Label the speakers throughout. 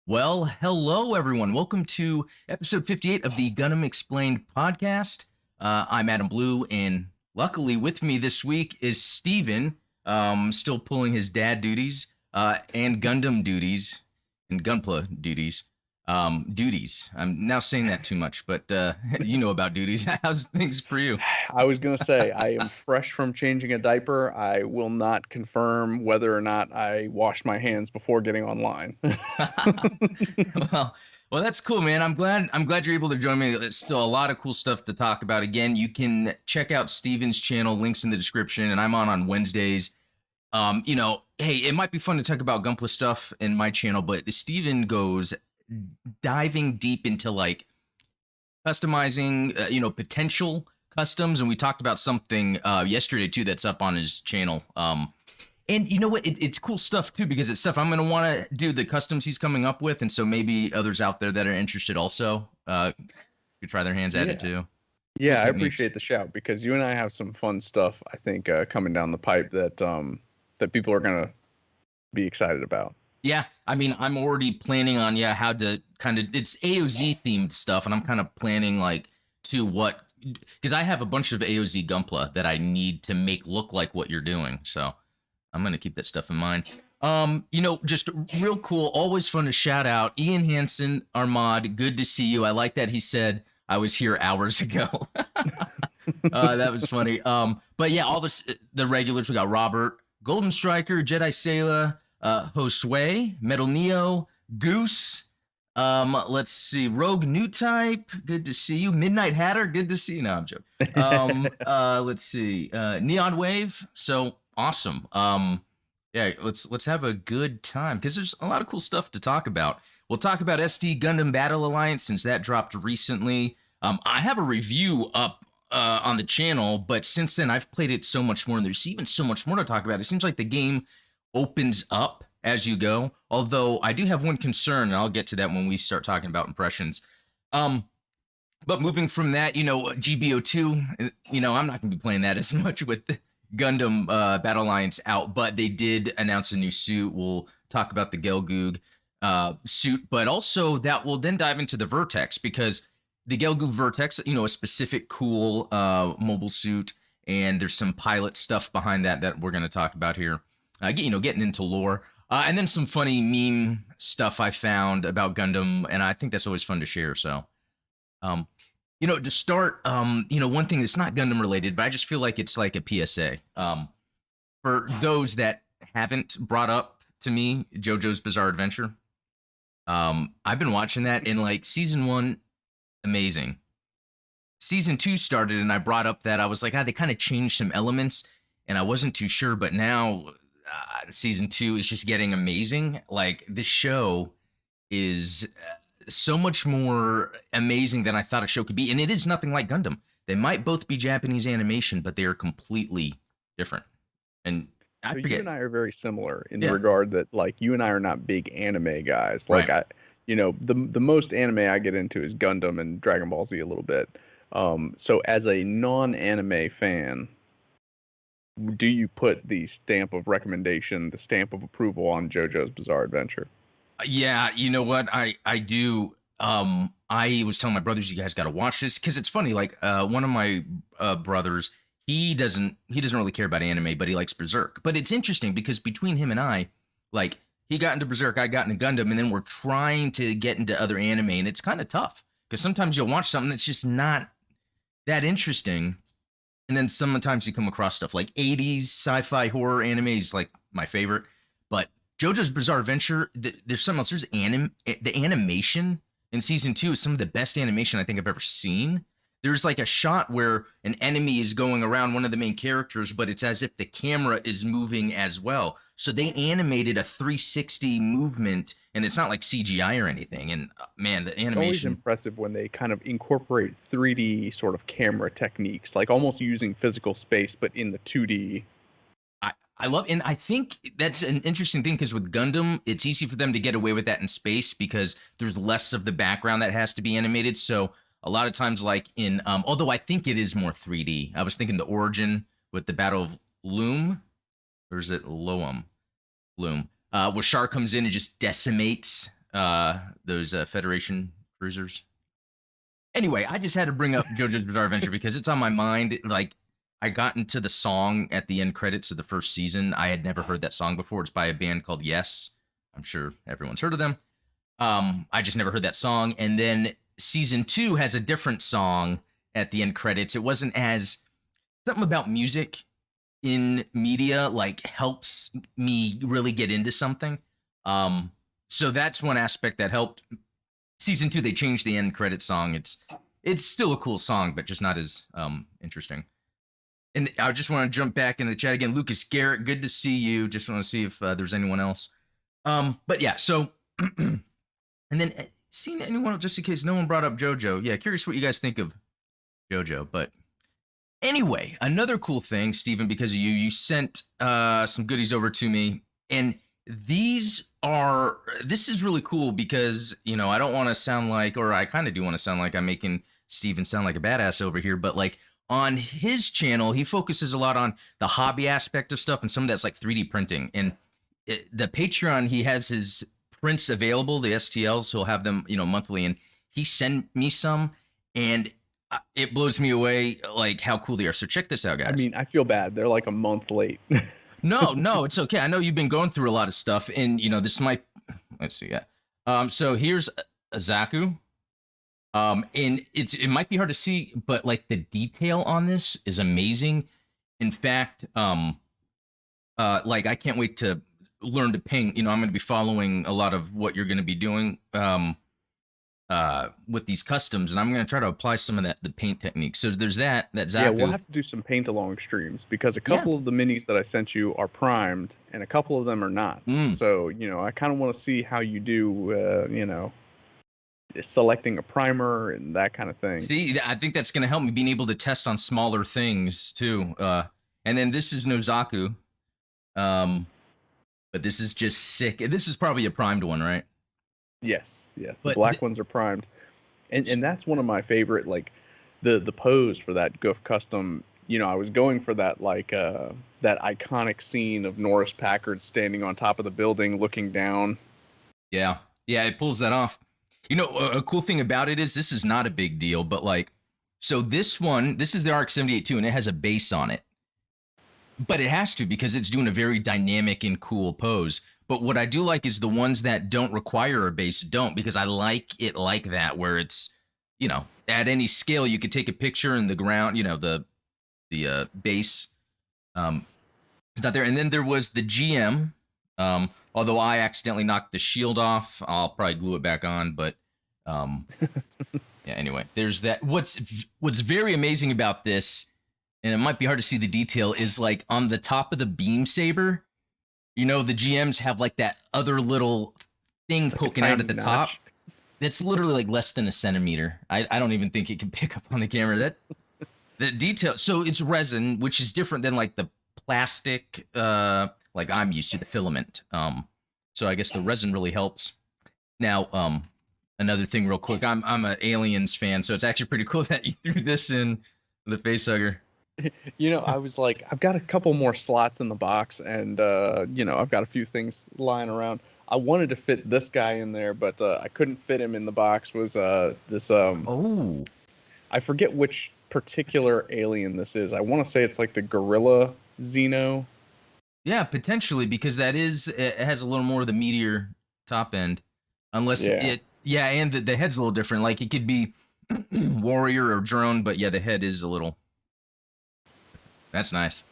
Speaker 1: Well, hello everyone. Welcome to episode 58 of the Gundam Explained podcast. I'm Adam Blue, and luckily with me this week is Steven, still pulling his dad duties, and Gundam duties, and Gunpla duties. Duties. I'm now saying that too much, but you know about duties. How's things for you?
Speaker 2: I was going to say, I am fresh from changing a diaper. I will not confirm whether or not I washed my hands before getting online.
Speaker 1: well, well, that's cool, man. I'm glad you're able to join me. There's still a lot of cool stuff to talk about. Again, you can check out Steven's channel, links in the description, and I'm on Wednesdays. Hey, it might be fun to talk about Gunpla stuff in my channel, but Steven goes diving deep into like customizing, potential customs, and we talked about something yesterday too that's up on his channel. And you know what? It's cool stuff too, because it's stuff I'm going to want to do the customs he's coming up with. And so maybe others out there that are interested also could try their hands at it too.
Speaker 2: Yeah,
Speaker 1: Cool
Speaker 2: I
Speaker 1: techniques.
Speaker 2: appreciate the shout because you and I have some fun stuff, I think, coming down the pipe that people are going to be excited about.
Speaker 1: Yeah, I mean, I'm already planning on how to kind of it's AOZ themed stuff, and I'm kind of planning like to what because I have a bunch of AOZ Gunpla that I need to make look like what you're doing. So I'm gonna keep that stuff in mind. Just real cool, always fun to shout out Ian Hansen, our mod. Good to see you. I like that he said I was here hours ago. That was funny. But yeah, all the regulars. We got Robert, Golden Striker, Jedi Sayla, Josue, Metal Neo, Goose. Let's see, Rogue New Type. Good to see you. Midnight Hatter. Good to see you. No, I'm joking. Let's see, Neon Wave. So awesome. Yeah, let's have a good time because there's a lot of cool stuff to talk about. We'll talk about SD Gundam Battle Alliance since that dropped recently. I have a review up on the channel, but since then I've played it so much more, and there's even so much more to talk about. It seems like the game opens up as you go. Although I do have one concern, and I'll get to that when we start talking about impressions. But moving from that, GBO2, I'm not going to be playing that as much with Gundam Battle Alliance out, but they did announce a new suit. We'll talk about the Gelgoog suit, but also that will then dive into the Vertex, because the Gelgoog Vertex, a specific cool mobile suit, and there's some pilot stuff behind that we're going to talk about here. Getting into lore. And then some funny meme stuff I found about Gundam, and I think that's always fun to share. So, to start, one thing that's not Gundam related, but I just feel like it's like a PSA. For those that haven't brought up to me JoJo's Bizarre Adventure, I've been watching that, and like season 1, amazing. Season 2 started, and I brought up that I was like, they kind of changed some elements, and I wasn't too sure, but now season 2 is just getting amazing. Like, this show is so much more amazing than I thought a show could be, and it is nothing like Gundam. They might both be Japanese animation, but they are completely different. And I
Speaker 2: So you
Speaker 1: forget.
Speaker 2: and I are very similar in the regard that, like, you and I are not big anime guys. Like,
Speaker 1: Right.
Speaker 2: the most anime I get into is Gundam and Dragon Ball Z a little bit. So as a non-anime fan, do you put the stamp of recommendation, the stamp of approval on JoJo's Bizarre Adventure?
Speaker 1: Yeah, you know what? I do. I was telling my brothers, you guys got to watch this, because it's funny. Like, one of my brothers, he doesn't really care about anime, but he likes Berserk. But it's interesting because between him and I, like, he got into Berserk, I got into Gundam, and then we're trying to get into other anime, and it's kind of tough because sometimes you'll watch something that's just not that interesting. And then sometimes you come across stuff like 80s sci-fi horror anime is like my favorite. But JoJo's Bizarre Adventure, there's something else. There's the animation in season 2 is some of the best animation I think I've ever seen. There's like a shot where an enemy is going around one of the main characters, but it's as if the camera is moving as well. So they animated a 360 movement, and it's not like CGI or anything. And man, the animation.
Speaker 2: It's always impressive when they kind of incorporate 3D sort of camera techniques, like almost using physical space, but in the 2D.
Speaker 1: I love, and I think that's an interesting thing, because with Gundam, it's easy for them to get away with that in space because there's less of the background that has to be animated. So a lot of times, like in, although I think it is more 3D. I was thinking the Origin with the Battle of Loom, or is it Loam? Loom, where Char comes in and just decimates those Federation cruisers. Anyway, I just had to bring up JoJo's Bizarre Adventure because it's on my mind. Like, I got into the song at the end credits of the first season. I had never heard that song before. It's by a band called Yes. I'm sure everyone's heard of them. I just never heard that song. And then season 2 has a different song at the end credits. It wasn't as something about music in media like helps me really get into something. So that's one aspect that helped. Season 2, they changed the end credit song. It's still a cool song, but just not as interesting. And I just want to jump back in the chat again. Lucas Garrett, good to see you. Just want to see if there's anyone else. But yeah, so and then seen anyone, just in case no one brought up JoJo. Yeah, curious what you guys think of JoJo. But anyway, another cool thing, Steven, because of you sent some goodies over to me, and this is really cool because, you know, I don't want to sound like, or I kind of do want to sound like I'm making Steven sound like a badass over here, but like on his channel, he focuses a lot on the hobby aspect of stuff, and some of that's like 3D printing. And the Patreon, he has his prints available, the STLs, so he'll have them, you know, monthly, and he sent me some, and it blows me away, like how cool they are. So check this out, guys.
Speaker 2: I mean, I feel bad. They're like a month late.
Speaker 1: No, it's okay. I know you've been going through a lot of stuff, and you know this might. Let's see, yeah. So here's a Zaku. And it might be hard to see, but like the detail on this is amazing. In fact, like I can't wait to learn to paint. You know, I'm going to be following a lot of what you're going to be doing. With these customs, and I'm going to try to apply some of the paint techniques. So there's that Zaku.
Speaker 2: Yeah, we'll have to do some paint along streams because a couple of the minis that I sent you are primed and a couple of them are not. So, you know, I kind of want to see how you do, you know, selecting a primer and that kind of thing.
Speaker 1: See, I think that's going to help me being able to test on smaller things too. And then this is Nozaku. But this is just sick. This is probably a primed one, right?
Speaker 2: Yes. The black ones are primed, and that's one of my favorite. Like the pose for that Goof custom. You know, I was going for that like that iconic scene of Norris Packard standing on top of the building looking down.
Speaker 1: Yeah, it pulls that off. You know, a cool thing about it is this is not a big deal, but like, so this is the RX-78 too, and it has a base on it, but it has to because it's doing a very dynamic and cool pose. But what I do like is the ones that don't require a base don't, because I like it like that, where it's, you know, at any scale, you could take a picture in the ground, you know, the base is not there. And then there was the GM, although I accidentally knocked the shield off. I'll probably glue it back on, but yeah, anyway, there's that. What's very amazing about this, and it might be hard to see the detail, is like on the top of the beam saber, you know, the GMs have like that other little thing poking out at the top. That's literally like less than a centimeter. I don't even think it can pick up on the camera. The detail. So it's resin, which is different than like the plastic, like I'm used to, the filament. So I guess the resin really helps. Now, another thing real quick. I'm an Aliens fan, so it's actually pretty cool that you threw this in the facehugger.
Speaker 2: You know, I was like, I've got a couple more slots in the box, and you know, I've got a few things lying around. I wanted to fit this guy in there, but I couldn't fit him in the box. Was this
Speaker 1: oh,
Speaker 2: I forget which particular alien this is. I want to say it's like the Gorilla Xeno.
Speaker 1: Yeah, potentially, because it has a little more of the meteor top end, unless and the head's a little different. Like it could be warrior or drone, but yeah, the head is a little. That's nice.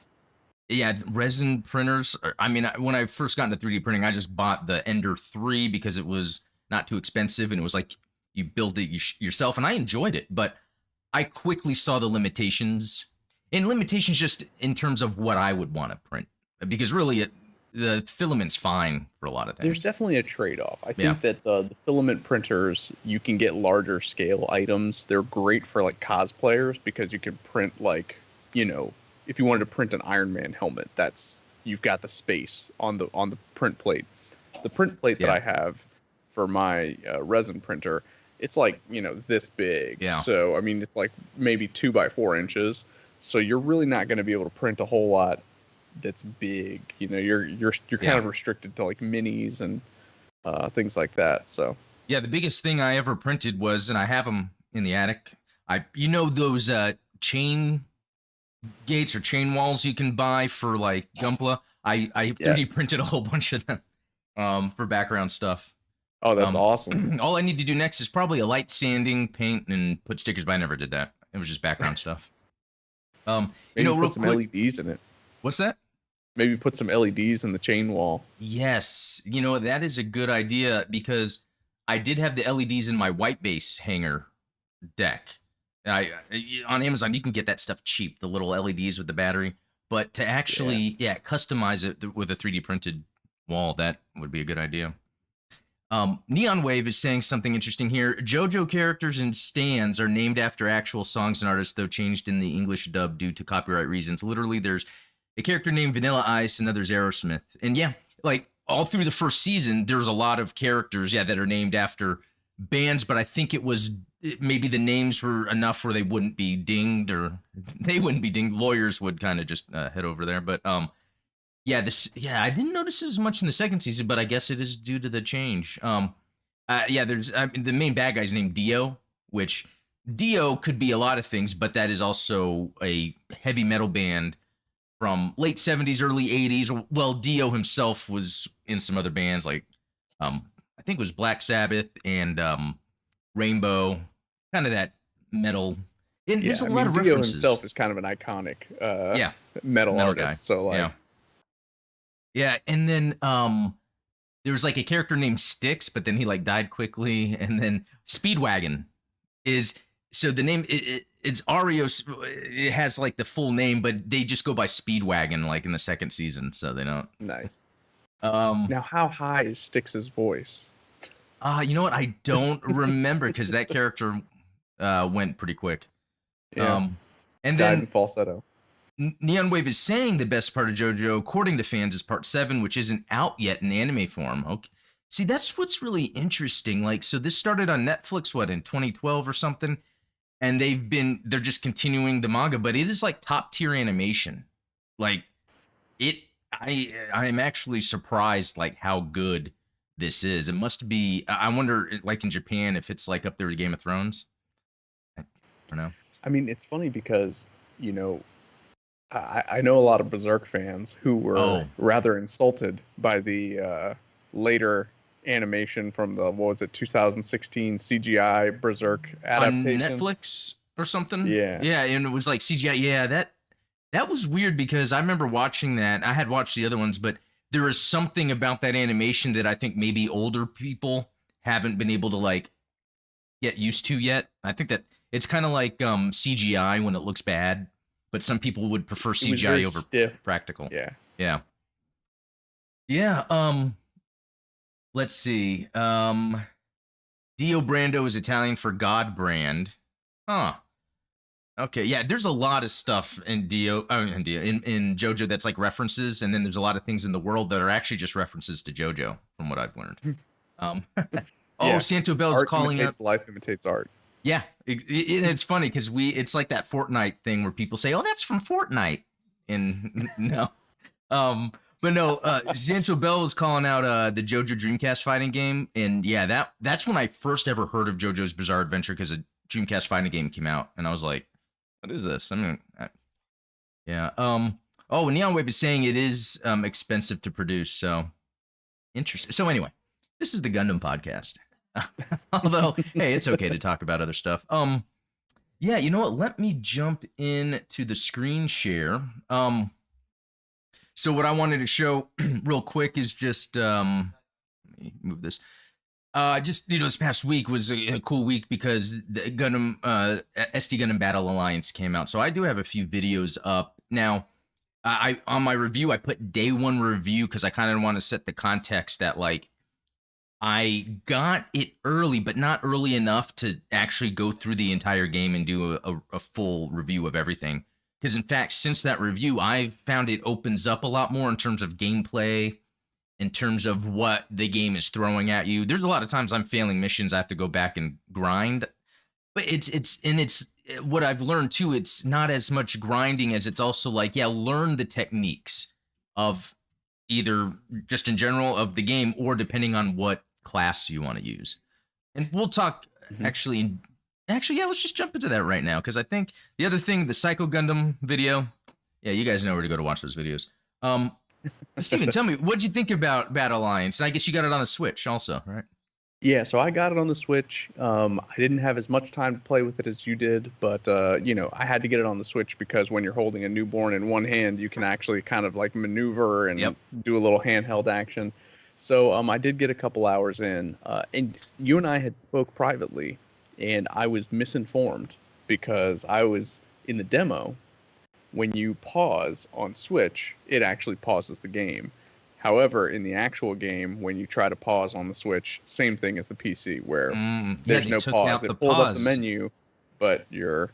Speaker 1: Yeah, resin printers. I mean, when I first got into 3D printing, I just bought the Ender 3 because it was not too expensive, and it was like you build it yourself, and I enjoyed it. But I quickly saw the limitations, and limitations just in terms of what I would want to print, because really the filament's fine for a lot of things.
Speaker 2: There's definitely a trade-off. I think that the filament printers, you can get larger scale items. They're great for like cosplayers because you can print like, you know, if you wanted to print an Iron Man helmet, you've got the space on the print plate. The print plate that I have for my resin printer, it's like, you know, this big.
Speaker 1: Yeah.
Speaker 2: So I mean, it's like maybe 2 by 4 inches. So you're really not going to be able to print a whole lot that's big. You know, you're kind of restricted to like minis and things like that. So
Speaker 1: Yeah, the biggest thing I ever printed was, and I have them in the attic. You know those chain gates or chain walls you can buy for like Gunpla. I 3D
Speaker 2: yes.
Speaker 1: printed a whole bunch of them for background stuff.
Speaker 2: Oh, that's awesome.
Speaker 1: All I need to do next is probably a light sanding, paint, and put stickers. But I never did that. It was just background stuff.
Speaker 2: Maybe
Speaker 1: Real
Speaker 2: put some
Speaker 1: quick,
Speaker 2: LEDs in it.
Speaker 1: what's that?
Speaker 2: Maybe put some LEDs in the chain wall.
Speaker 1: Yes, that is a good idea because I did have the LEDs in my white base hanger deck. On Amazon you can get that stuff cheap, the little LEDs with the battery. But to actually, customize it with a 3D printed wall, that would be a good idea. Neon Wave is saying something interesting here. JoJo characters and stands are named after actual songs and artists, though changed in the English dub due to copyright reasons. Literally, there's a character named Vanilla Ice, and others Aerosmith. And yeah, like all through the first season, there's a lot of characters, that are named after bands, but I think maybe the names were enough where they wouldn't be dinged, or they wouldn't be dinged. Lawyers would kind of just head over there. But I didn't notice it as much in the second season, but I guess it is due to the change. There's the main bad guy's named Dio, which Dio could be a lot of things, but that is also a heavy metal band from late 70s, early 80s. Well, Dio himself was in some other bands like I think it was Black Sabbath and Rainbow, kind of that metal. And there's a lot of
Speaker 2: Dio
Speaker 1: references.
Speaker 2: himself is kind of an iconic metal artist.
Speaker 1: Guy.
Speaker 2: So like
Speaker 1: yeah, and then there was like a character named Styx, but then he like died quickly. And then Speedwagon is the name. It's Arios. It has like the full name, but they just go by Speedwagon like in the second season, so they don't.
Speaker 2: Nice. Now, how high is Styx's voice?
Speaker 1: You know what? I don't remember because that character went pretty quick.
Speaker 2: Yeah.
Speaker 1: And
Speaker 2: Died
Speaker 1: then
Speaker 2: in falsetto.
Speaker 1: Neon Wave is saying the best part of JoJo, according to fans, is part 7, which isn't out yet in anime form. Okay. See, that's what's really interesting. Like, so this started on Netflix, in 2012 or something, and they're just continuing the manga, but it is like top tier animation. Like, I'm actually surprised like how good this is. It must be. I wonder, like in Japan, if it's like up there to Game of Thrones. I don't know.
Speaker 2: I mean, it's funny because I know a lot of Berserk fans who were rather insulted by the later animation from the 2016 CGI Berserk adaptation
Speaker 1: on Netflix or something.
Speaker 2: Yeah,
Speaker 1: and it was like CGI. Yeah, that was weird because I remember watching that. I had watched the other ones, but there is something about that animation that I think maybe older people haven't been able to like get used to yet. I think that it's kind of like CGI when it looks bad, but some people would prefer CGI over
Speaker 2: stiff.
Speaker 1: Practical.
Speaker 2: Yeah.
Speaker 1: Let's see. Dio Brando is Italian for God brand. Huh. Okay, yeah, there's a lot of stuff in in JoJo that's like references, and then there's a lot of things in the world that are actually just references to JoJo, from what I've learned. Santo Bell is calling out.
Speaker 2: Life imitates art.
Speaker 1: Yeah, it's funny because it's like that Fortnite thing where people say, "Oh, that's from Fortnite," and no, but no, Santo Bell is calling out the JoJo Dreamcast fighting game, and yeah, that's when I first ever heard of JoJo's Bizarre Adventure because a Dreamcast fighting game came out, and I was like, what is this? I mean, Neon Wave is saying it is expensive to produce, so interesting. So anyway, this is the Gundam podcast. Although, hey, it's okay to talk about other stuff. You know what? Let me jump into the screen share. So what I wanted to show real quick is just let me move this. This past week was a cool week because the Gundam SD Gundam Battle Alliance came out. So I do have a few videos up now. I on my review I put day 1 review because I kind of want to set the context that like I got it early, but not early enough to actually go through the entire game and do a full review of everything. Because in fact, since that review, I've found it opens up a lot more in terms of gameplay, in terms of what the game is throwing at you. There's a lot of times I'm failing missions. I have to go back and grind. But it's what I've learned too. It's not as much grinding as it's also like, learn the techniques of either just in general of the game or depending on what class you want to use. And we'll talk
Speaker 2: Mhm.
Speaker 1: actually, yeah, let's just jump into that right now because I think the other thing, the Psycho Gundam video, yeah, you guys know where to go to watch those videos. Steven, tell me, what did you think about Battle Alliance? And I guess you got it on the Switch also, right?
Speaker 2: Yeah, so I got it on the Switch. I didn't have as much time to play with it as you did, but I had to get it on the Switch because when you're holding a newborn in one hand, you can actually kind of like maneuver and
Speaker 1: Yep.
Speaker 2: do a little handheld action. So I did get a couple hours in, and you and I had spoke privately, and I was misinformed because I was in the demo. When you pause on Switch, it actually pauses the game. However, in the actual game, when you try to pause on the Switch, same thing as the PC, where
Speaker 1: Yeah,
Speaker 2: there's
Speaker 1: they
Speaker 2: no
Speaker 1: took
Speaker 2: pause.
Speaker 1: out the
Speaker 2: It pulls up the
Speaker 1: pause.
Speaker 2: menu, but you're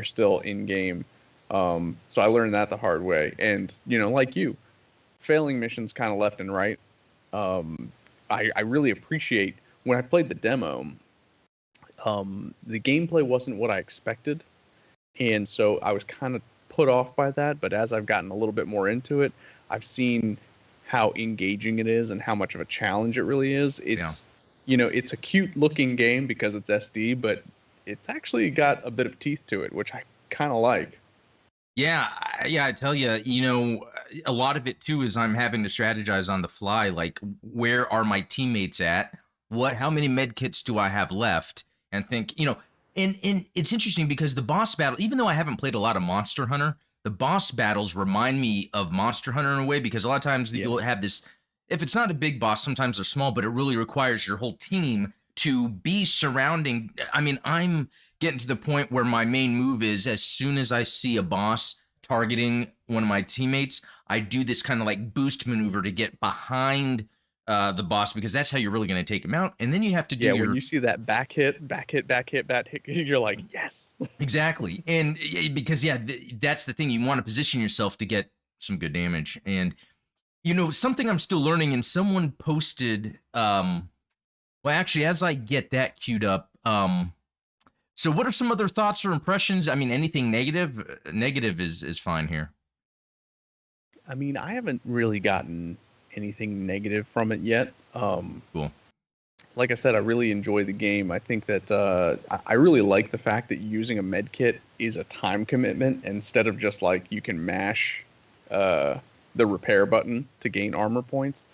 Speaker 2: still in game. So I learned that the hard way, and like you, failing missions kind of left and right. I really appreciate when I played the demo. The gameplay wasn't what I expected, and so I was kind of put off by that. But as I've gotten a little bit more into it, I've seen how engaging it is and how much of a challenge it really is.
Speaker 1: Yeah.
Speaker 2: It's a cute looking game because it's SD, but it's actually got a bit of teeth to it, which I kind of like.
Speaker 1: Yeah, I tell you, a lot of it too is I'm having to strategize on the fly. Like, where are my teammates at? How many med kits do I have left? And think, and it's interesting because the boss battle, even though I haven't played a lot of Monster Hunter, the boss battles remind me of Monster Hunter in a way because a lot of times
Speaker 2: Yeah.
Speaker 1: you'll have this. If it's not a big boss, sometimes they're small, but it really requires your whole team to be surrounding. I mean, I'm getting to the point where my main move is as soon as I see a boss targeting one of my teammates, I do this kind of like boost maneuver to get behind the boss because that's how you're really going to take him out. And then you have to do
Speaker 2: Yeah, when
Speaker 1: your
Speaker 2: you see that back hit, back hit, back hit, back hit, you're like, yes.
Speaker 1: exactly. And because that's the thing, you want to position yourself to get some good damage. And something I'm still learning, and someone posted well, actually, as I get that queued up, so what are some other thoughts or impressions? I mean, anything negative? Negative is fine here.
Speaker 2: I mean, I haven't really gotten anything negative from it yet.
Speaker 1: Cool.
Speaker 2: Like I said, I really enjoy the game. I think that I really like the fact that using a med kit is a time commitment instead of just like you can mash the repair button to gain armor points.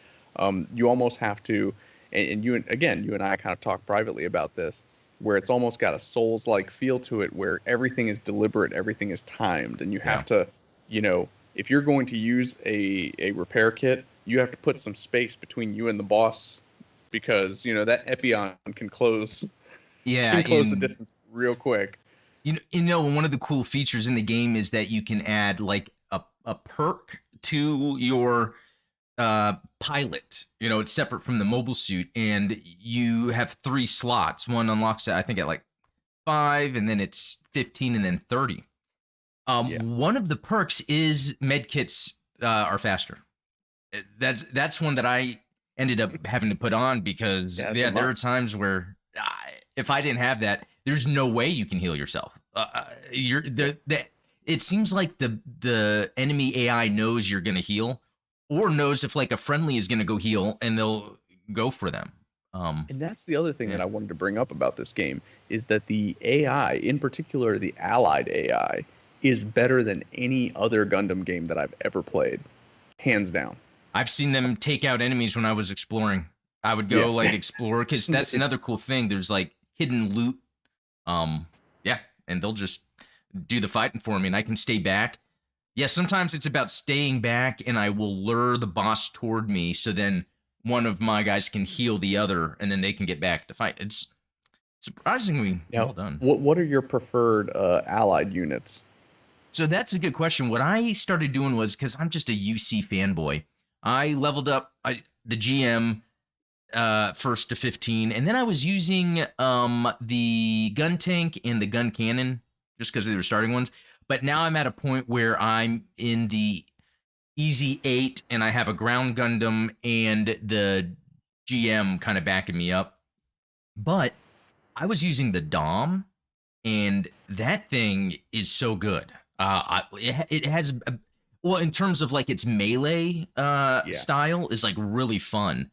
Speaker 2: You almost have to, and you and I kind of talked privately about this, where it's almost got a Souls-like feel to it, where everything is deliberate, everything is timed, and you have to, if you're going to use a repair kit, you have to put some space between you and the boss because that Epion
Speaker 1: Yeah,
Speaker 2: can close the distance real quick.
Speaker 1: one of the cool features in the game is that you can add like a perk to your pilot. It's separate from the mobile suit, and you have 3 slots. One unlocks it, I think, at like 5, and then it's 15, and then 30.
Speaker 2: Yeah.
Speaker 1: One of the perks is medkits are faster. That's one that I ended up having to put on because
Speaker 2: Yeah,
Speaker 1: there are times where if I didn't have that, there's no way you can heal yourself. It seems like the enemy AI knows you're gonna heal, or knows if like a friendly is gonna go heal, and they'll go for them.
Speaker 2: And that's the other thing
Speaker 1: Yeah.
Speaker 2: that I wanted to bring up about this game is that the AI, in particular the Allied AI, is better than any other Gundam game that I've ever played, hands down.
Speaker 1: I've seen them take out enemies when I was exploring. I would go like explore because that's another cool thing. There's like hidden loot. Yeah, and they'll just do the fighting for me, and I can stay back. Yeah, sometimes it's about staying back, and I will lure the boss toward me, so then one of my guys can heal the other, and then they can get back to fight. It's surprisingly well done.
Speaker 2: What are your preferred Allied units?
Speaker 1: So that's a good question. What I started doing was, because I'm just a UC fanboy, I leveled up the GM first to 15, and then I was using the gun tank and the gun cannon just because they were starting ones. But now I'm at a point where I'm in the easy 8, and I have a ground Gundam and the GM kind of backing me up. But I was using the Dom, and that thing is so good. It has well, in terms of like its melee style is like really fun.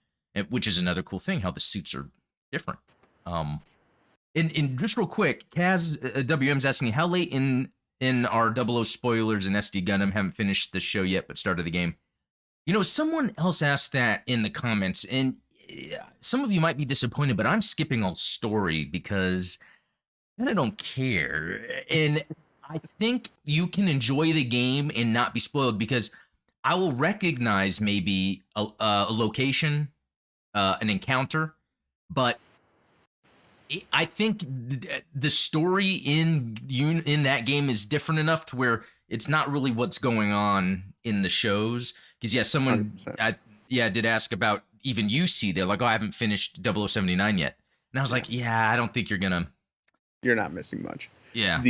Speaker 1: which is another cool thing how the suits are different. And just real quick, Kaz WM's asking how late in our 00 spoilers and SD Gundam, haven't finished the show yet but started the game. Someone else asked that in the comments, and some of you might be disappointed, but I'm skipping all story because I don't care. And I think you can enjoy the game and not be spoiled because I will recognize maybe a location, an encounter, but I think the story in that game is different enough to where it's not really what's going on in the shows. Because someone did ask about even UC. They're like, oh, I haven't finished 0079 yet, and I was like, yeah, I don't think you're
Speaker 2: not missing much.
Speaker 1: Yeah.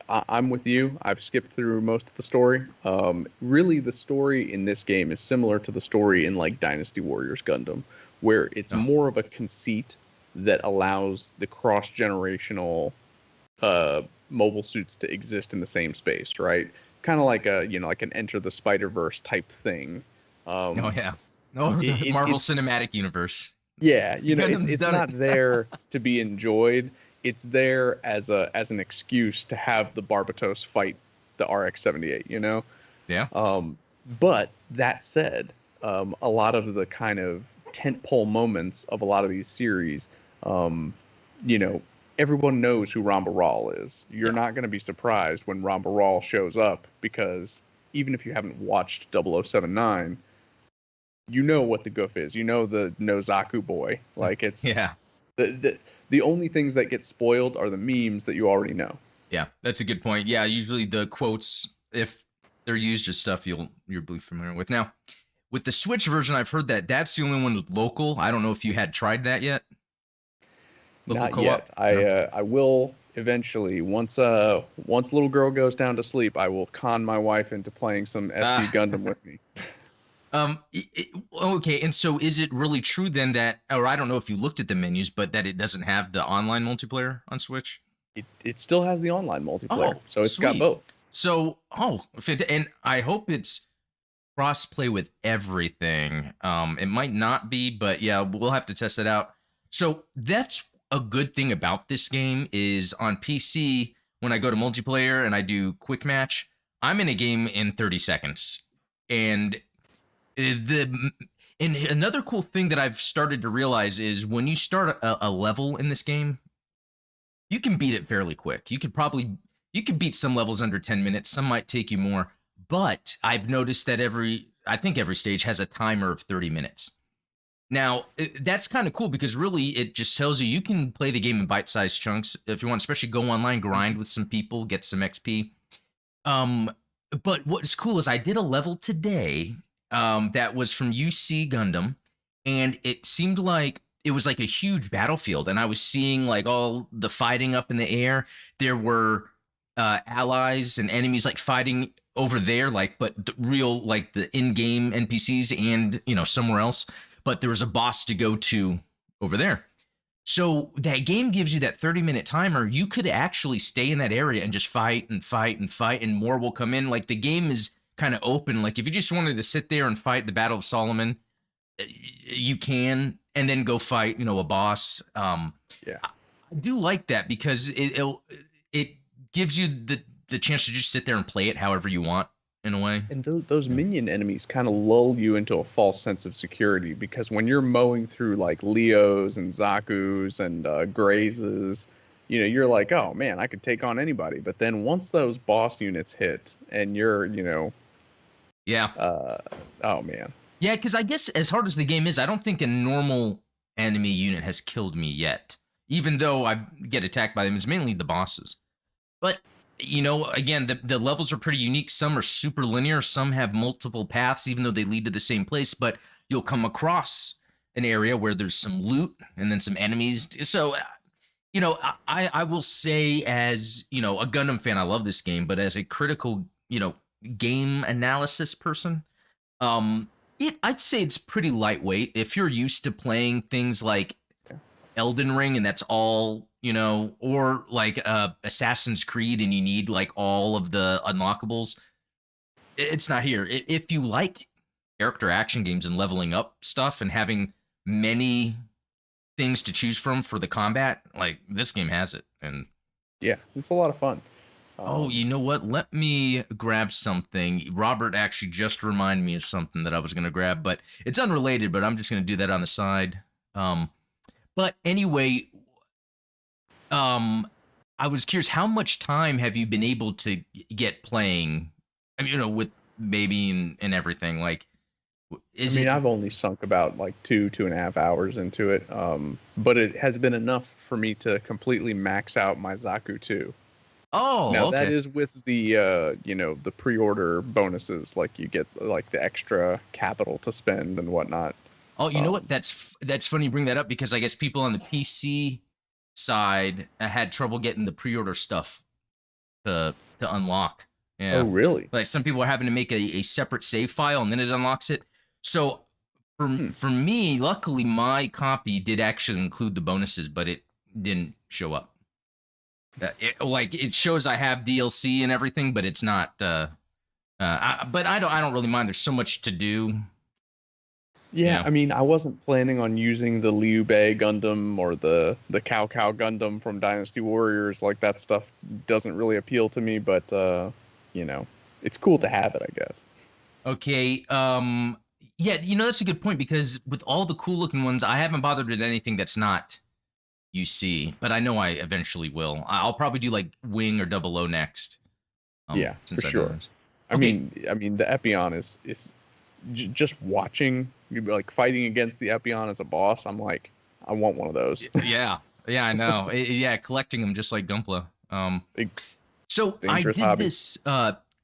Speaker 2: I'm with you. I've skipped through most of the story. Really, the story in this game is similar to the story in like Dynasty Warriors Gundam, where it's more of a conceit that allows the cross-generational mobile suits to exist in the same space, right? Kind of like like an Enter the Spider-Verse type thing.
Speaker 1: Marvel Cinematic Universe.
Speaker 2: Yeah, it's not there to be enjoyed. It's there as an excuse to have the Barbatos fight the RX-78,
Speaker 1: Yeah.
Speaker 2: But that said, a lot of the kind of tentpole moments of a lot of these series, everyone knows who Ramba Ral is. You're not going to be surprised when Ramba Ral shows up because even if you haven't watched 0079, you know what the goof is. You know the Nozaku boy. Like it's the only things that get spoiled are the memes that you already know.
Speaker 1: Yeah, that's a good point. Yeah, usually the quotes, if they're used as stuff you'll be familiar with. Now, with the Switch version, I've heard that's the only one with local. I don't know if you had tried that yet.
Speaker 2: Local Not co-op? Yet. I will eventually. Once little girl goes down to sleep, I will con my wife into playing some SD Gundam with me.
Speaker 1: Okay, and so is it really true then that, or I don't know if you looked at the menus, but that it doesn't have the online multiplayer on Switch?
Speaker 2: It still has the online multiplayer, so it's got both.
Speaker 1: So, and I hope it's cross-play with everything. It might not be, but yeah, we'll have to test it out. So that's a good thing about this game is on PC, when I go to multiplayer and I do quick match, I'm in a game in 30 seconds. And another cool thing that I've started to realize is when you start a level in this game, you can beat it fairly quick. You could beat some levels under 10 minutes. Some might take you more, but I've noticed that I think every stage has a timer of 30 minutes. Now, that's kind of cool because really it just tells you can play the game in bite-sized chunks if you want, especially go online, grind with some people, get some XP. But what's cool is I did a level today that was from UC Gundam, and it seemed like it was like a huge battlefield, and I was seeing like all the fighting up in the air. There were allies and enemies like fighting over there, but the real like the in-game NPCs and somewhere else. But there was a boss to go to over there. So that game gives you that 30-minute timer. You could actually stay in that area and just fight and fight and fight, and more will come in. Like the game is kind of open. Like if you just wanted to sit there and fight the Battle of Solomon, you can, and then go fight, a boss. I do like that because it gives you the chance to just sit there and play it however you want. In a way.
Speaker 2: And those minion enemies kind of lull you into a false sense of security because when you're mowing through like Leos and Zakus and Grazes, you're like, oh man, I could take on anybody. But then once those boss units hit and you're, oh man.
Speaker 1: Yeah, because I guess as hard as the game is, I don't think a normal enemy unit has killed me yet. Even though I get attacked by them, it's mainly the bosses. But again, the levels are pretty unique. Some are super linear. Some have multiple paths, even though they lead to the same place. But you'll come across an area where there's some loot and then some enemies. So, I will say as, a Gundam fan, I love this game. But as a critical, game analysis person, I'd say it's pretty lightweight. If you're used to playing things like Elden Ring and that's all, or like Assassin's Creed and you need like all of the unlockables, it's not here. If you like character action games and leveling up stuff and having many things to choose from for the combat, like this game has it. And
Speaker 2: Yeah, it's a lot of fun.
Speaker 1: oh, you know what? Let me grab something. Robert actually just reminded me of something that I was going to grab, but it's unrelated, but I'm just going to do that on the side. But anyway, I was curious, how much time have you been able to get playing? I mean, with baby and everything. Like, is
Speaker 2: I mean,
Speaker 1: it?
Speaker 2: I've only sunk about like 2.5 hours into it, but it has been enough for me to completely max out my Zaku 2.
Speaker 1: Oh,
Speaker 2: Now that
Speaker 1: okay.
Speaker 2: is with the the pre-order bonuses, like you get like the extra capital to spend and whatnot.
Speaker 1: Oh, you know what?
Speaker 2: Um,
Speaker 1: That's funny you bring that up because I guess people on the PC side had trouble getting the pre-order stuff to unlock.
Speaker 2: oh,
Speaker 1: Yeah.
Speaker 2: really?
Speaker 1: Like some people are having to make a separate save file and then it unlocks it. So
Speaker 2: Hmm.
Speaker 1: for me, luckily my copy did actually include the bonuses, but it didn't show up. Like it shows I have DLC and everything, but it's not. But I don't really mind. There's so much to do. You
Speaker 2: Yeah,
Speaker 1: know.
Speaker 2: I mean, I wasn't planning on using the Liu Bei Gundam or the Cao Gundam from Dynasty Warriors. Like that stuff doesn't really appeal to me, but you know, it's cool to have it, I guess.
Speaker 1: Okay. Yeah, that's a good point because with all the cool looking ones, I haven't bothered with anything that's not UC, but I know I eventually will. I'll probably do like Wing or Double O next.
Speaker 2: Yeah, for
Speaker 1: Since I've done
Speaker 2: sure.
Speaker 1: those.
Speaker 2: I
Speaker 1: Okay.
Speaker 2: mean, the Epion is just watching like fighting against the Epion as a boss. I'm like, I want one of those.
Speaker 1: Yeah. Yeah, I know. Yeah, collecting them just like Gunpla.
Speaker 2: Big
Speaker 1: So I
Speaker 2: dangerous
Speaker 1: did
Speaker 2: hobby.
Speaker 1: this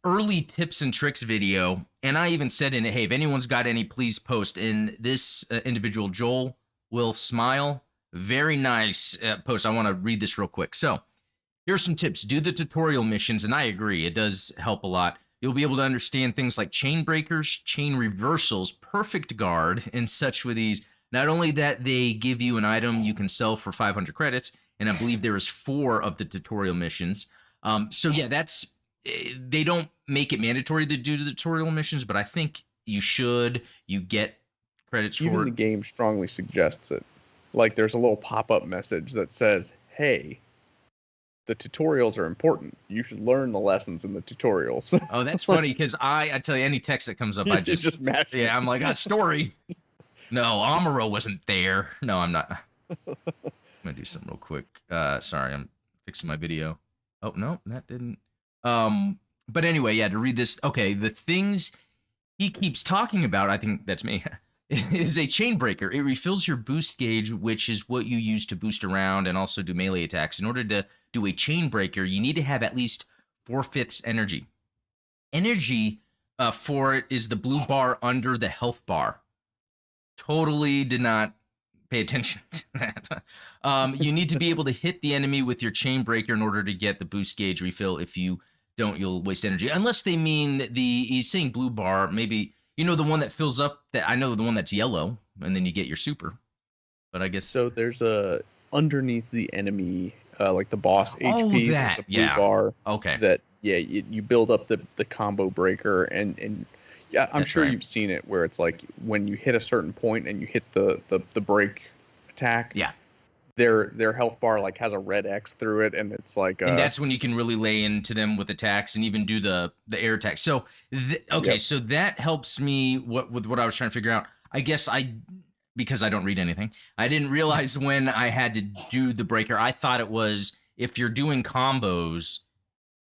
Speaker 1: early tips and tricks video, and I even said in it, hey, if anyone's got any, please post. In this individual, Joel will smile. Very nice post. I want to read this real quick. So here's some tips. Do the tutorial missions, and I agree, it does help a lot. You'll be able to understand things like chain breakers, chain reversals, perfect guard, and such with these. Not only that, they give you an item you can sell for 500 credits, and I believe there is 4 of the tutorial missions. So yeah, they don't make it mandatory to do the tutorial missions, but I think you should. You get credits for
Speaker 2: Even
Speaker 1: it.
Speaker 2: the game strongly suggests it. Like there's a little pop-up message that says, "Hey, the tutorials are important. You should learn the lessons in the tutorials."
Speaker 1: Oh, that's funny because I tell you, any text that comes up,
Speaker 2: You're
Speaker 1: I just
Speaker 2: just mashing it.
Speaker 1: yeah, I'm like, story. No, Amuro wasn't there. No, I'm not. I'm gonna do something real quick. Sorry, I'm fixing my video. Oh no, that didn't. But anyway, yeah, to read this. Okay, the things he keeps talking about, I think that's me, is a chain breaker. It refills your boost gauge, which is what you use to boost around and also do melee attacks. In order to do a chain breaker, you need to have at least 4/5 energy. Energy for it is the blue bar under the health bar. Totally did not pay attention to that. You need to be able to hit the enemy with your chain breaker in order to get the boost gauge refill. If you don't, you'll waste energy. Unless they mean he's saying blue bar, maybe, the one that fills up, that I know the one that's yellow, and then you get your super. But I guess,
Speaker 2: So there's a underneath the enemy, like the boss
Speaker 1: oh,
Speaker 2: HP. There's
Speaker 1: that,
Speaker 2: a blue
Speaker 1: yeah.
Speaker 2: bar
Speaker 1: Okay.
Speaker 2: that you build up the combo breaker and yeah, I'm
Speaker 1: That's
Speaker 2: sure
Speaker 1: right.
Speaker 2: you've seen it where it's like when you hit a certain point and you hit the break attack,
Speaker 1: Yeah.
Speaker 2: their health bar like has a red X through it, and it's like
Speaker 1: And that's when you can really lay into them with attacks and even do the air attack. So okay,
Speaker 2: yep.
Speaker 1: so that helps me with what I was trying to figure out. I guess because I don't read anything, I didn't realize when I had to do the breaker. I thought it was if you're doing combos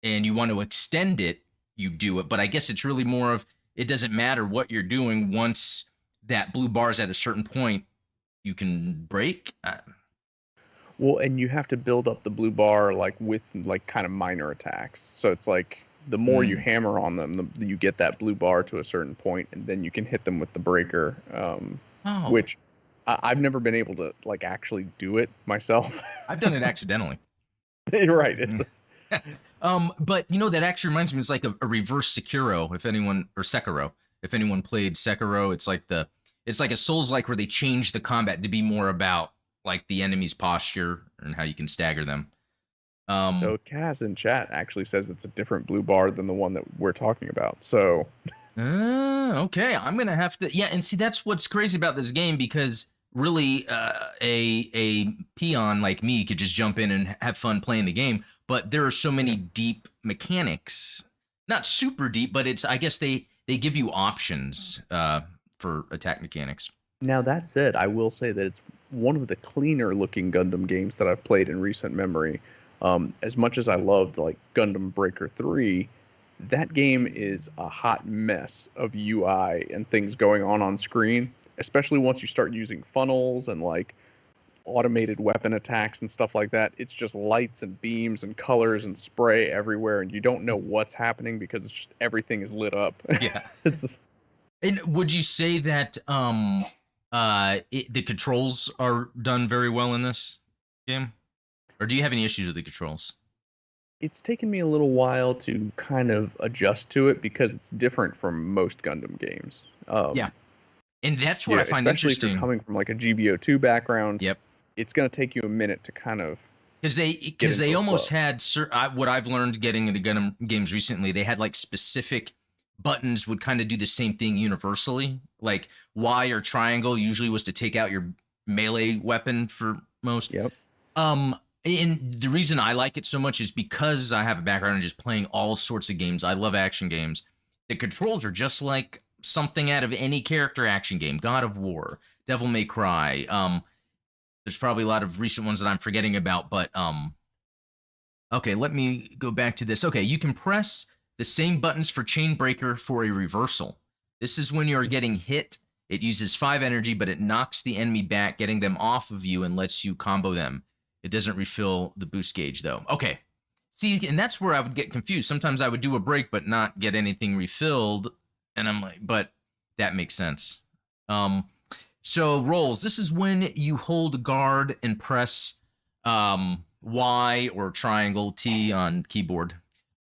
Speaker 1: and you want to extend it, you do it. But I guess it's really more of it doesn't matter what you're doing. Once that blue bar is at a certain point, you can break.
Speaker 2: Well, and you have to build up the blue bar like with like kind of minor attacks. So it's like the more you hammer on them, you get that blue bar to a certain point, and then you can hit them with the breaker.
Speaker 1: Oh,
Speaker 2: Which I've never been able to like actually do it myself.
Speaker 1: I've done it accidentally.
Speaker 2: You're right. It's
Speaker 1: But that actually reminds me, it's like a reverse Sekiro. If anyone or Sekiro, if anyone played Sekiro, it's like a Souls like where they change the combat to be more about like the enemy's posture and how you can stagger them.
Speaker 2: so Kaz in chat actually says it's a different blue bar than the one that we're talking about. So
Speaker 1: Okay, I'm gonna have to, yeah, and see that's what's crazy about this game because really a peon like me could just jump in and have fun playing the game. But there are so many deep mechanics, not super deep, but it's I guess they give you options for attack mechanics.
Speaker 2: Now that said, I will say that it's one of the cleaner looking Gundam games that I've played in recent memory. As much as I loved like Gundam Breaker 3, that game is a hot mess of UI and things going on screen, especially once you start using funnels and like automated weapon attacks and stuff like that. It's just lights and beams and colors and spray everywhere, and you don't know what's happening because it's just everything is lit up.
Speaker 1: Yeah.
Speaker 2: It's just,
Speaker 1: And would you say that the controls are done very well in this game? Or do you have any issues with the controls?
Speaker 2: it's taken me a little while to kind of adjust to it because it's different from most Gundam games.
Speaker 1: Yeah. And that's what I find
Speaker 2: especially if
Speaker 1: interesting.
Speaker 2: you're coming from like a GBO2 background.
Speaker 1: Yep.
Speaker 2: It's going to take you a minute to kind of
Speaker 1: Because they
Speaker 2: into a
Speaker 1: almost
Speaker 2: flow.
Speaker 1: had what I've learned getting into Gundam games recently. They had like specific buttons would kind of do the same thing universally. Like Y or triangle usually was to take out your melee weapon for most.
Speaker 2: Yep.
Speaker 1: And the reason I like it so much is because I have a background in just playing all sorts of games. I love action games. The controls are just like something out of any character action game. God of War, Devil May Cry. There's probably a lot of recent ones that I'm forgetting about, but okay, let me go back to this. Okay, you can press the same buttons for Chain Breaker for a reversal. This is when you're getting hit. It uses 5 energy, but it knocks the enemy back, getting them off of you and lets you combo them. It doesn't refill the boost gauge, though. Okay. See, and that's where I would get confused. Sometimes I would do a break, but not get anything refilled. And I'm like, but that makes sense. So rolls. This is when you hold guard and press Y or triangle T on keyboard.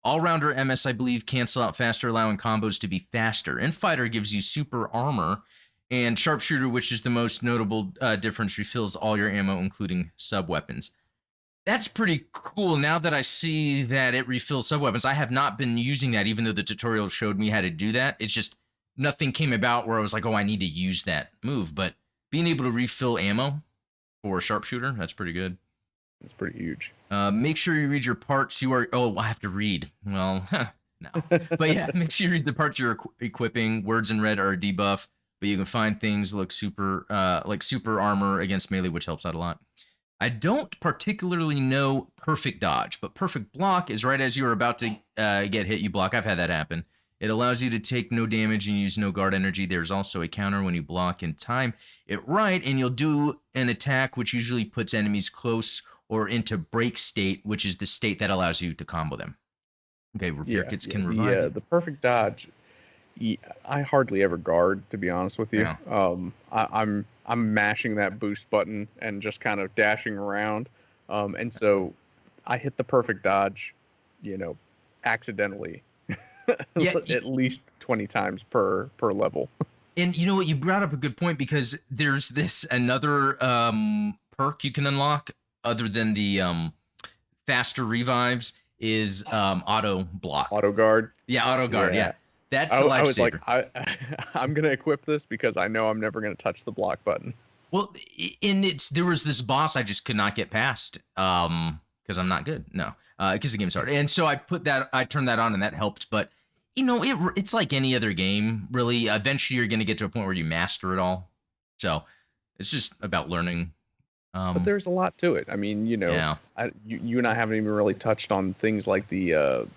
Speaker 1: All-rounder MS, I believe, cancel out faster, allowing combos to be faster. And fighter gives you super armor. And sharpshooter, which is the most notable difference, refills all your ammo, including sub-weapons. That's pretty cool. Now that I see that it refills sub-weapons, I have not been using that, even though the tutorial showed me how to do that. It's just nothing came about where I was like, oh, I need to use that move. But being able to refill ammo for sharpshooter, that's pretty good.
Speaker 2: It's pretty huge.
Speaker 1: Make sure you read your parts. Oh, I have to read. Well, no. But yeah, make sure you read the parts you're equipping. Words in red are a debuff. But you can find things like super armor against melee, which helps out a lot. I don't particularly know perfect dodge, but perfect block is right as you're about to get hit, you block. I've had that happen. It allows you to take no damage and use no guard energy. There's also a counter when you block and time it right, and you'll do an attack which usually puts enemies close or into break state, which is the state that allows you to combo them. Okay, repair kits can revive.
Speaker 2: Yeah, the perfect dodge. I hardly ever guard, to be honest with you.
Speaker 1: Yeah.
Speaker 2: I'm mashing that boost button and just kind of dashing around, and so I hit the perfect dodge, accidentally,
Speaker 1: Yeah,
Speaker 2: at least 20 times per level.
Speaker 1: And you know what? You brought up a good point because there's another perk you can unlock other than the faster revives is auto block.
Speaker 2: Auto guard.
Speaker 1: Yeah, auto guard. Yeah. That's a
Speaker 2: I was like,
Speaker 1: lifesaver.
Speaker 2: I'm gonna equip this because I know I'm never gonna touch the block button.
Speaker 1: Well, there was this boss I just could not get past because I'm not good. No, because the game's hard. And so I turned that on and that helped. But it's like any other game, really. Eventually, you're gonna get to a point where you master it all. So it's just about learning.
Speaker 2: But there's a lot to it. I mean,
Speaker 1: Yeah.
Speaker 2: you and I haven't even really touched on things like the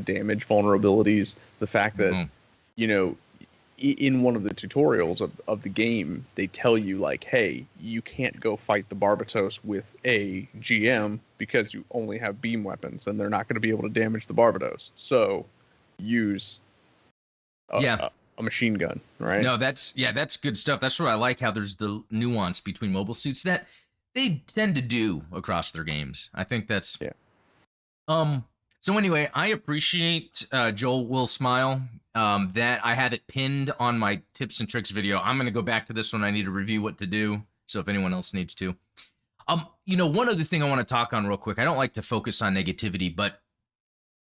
Speaker 2: damage vulnerabilities. The fact that, in one of the tutorials of the game, they tell you like, hey, you can't go fight the Barbatos with a GM because you only have beam weapons and they're not going to be able to damage the Barbatos. So use a machine gun, right?
Speaker 1: No, that's good stuff. That's what I like, how there's the nuance between mobile suits that they tend to do across their games. I think that's So anyway, I appreciate Joel will smile that I have it pinned on my tips and tricks video. I'm going to go back to this one. I need to review what to do. So if anyone else needs to, one other thing I want to talk on real quick. I don't like to focus on negativity, but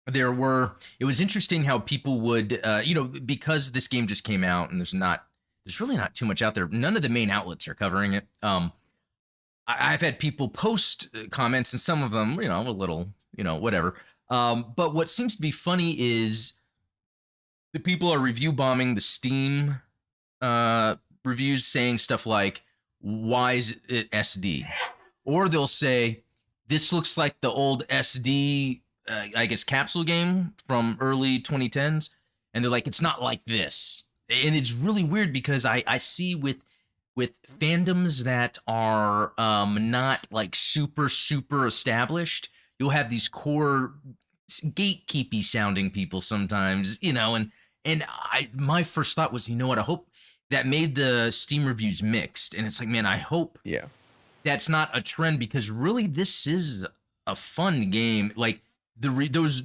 Speaker 1: it was interesting how people would, because this game just came out and there's not there's really not too much out there. None of the main outlets are covering it. I've had people post comments, and some of them, a little, whatever. But what seems to be funny is the people are review bombing the Steam reviews, saying stuff like, "Why is it SD?" Or they'll say, "This looks like the old SD, I guess, capsule game from early 2010s," and they're like, "It's not like this." And it's really weird because I see with fandoms that are not like super established, you'll have these core gatekeepy sounding people sometimes, and my first thought was, what, I hope that made the Steam reviews mixed. And it's like, man, I hope that's not a trend, because really this is a fun game. Like those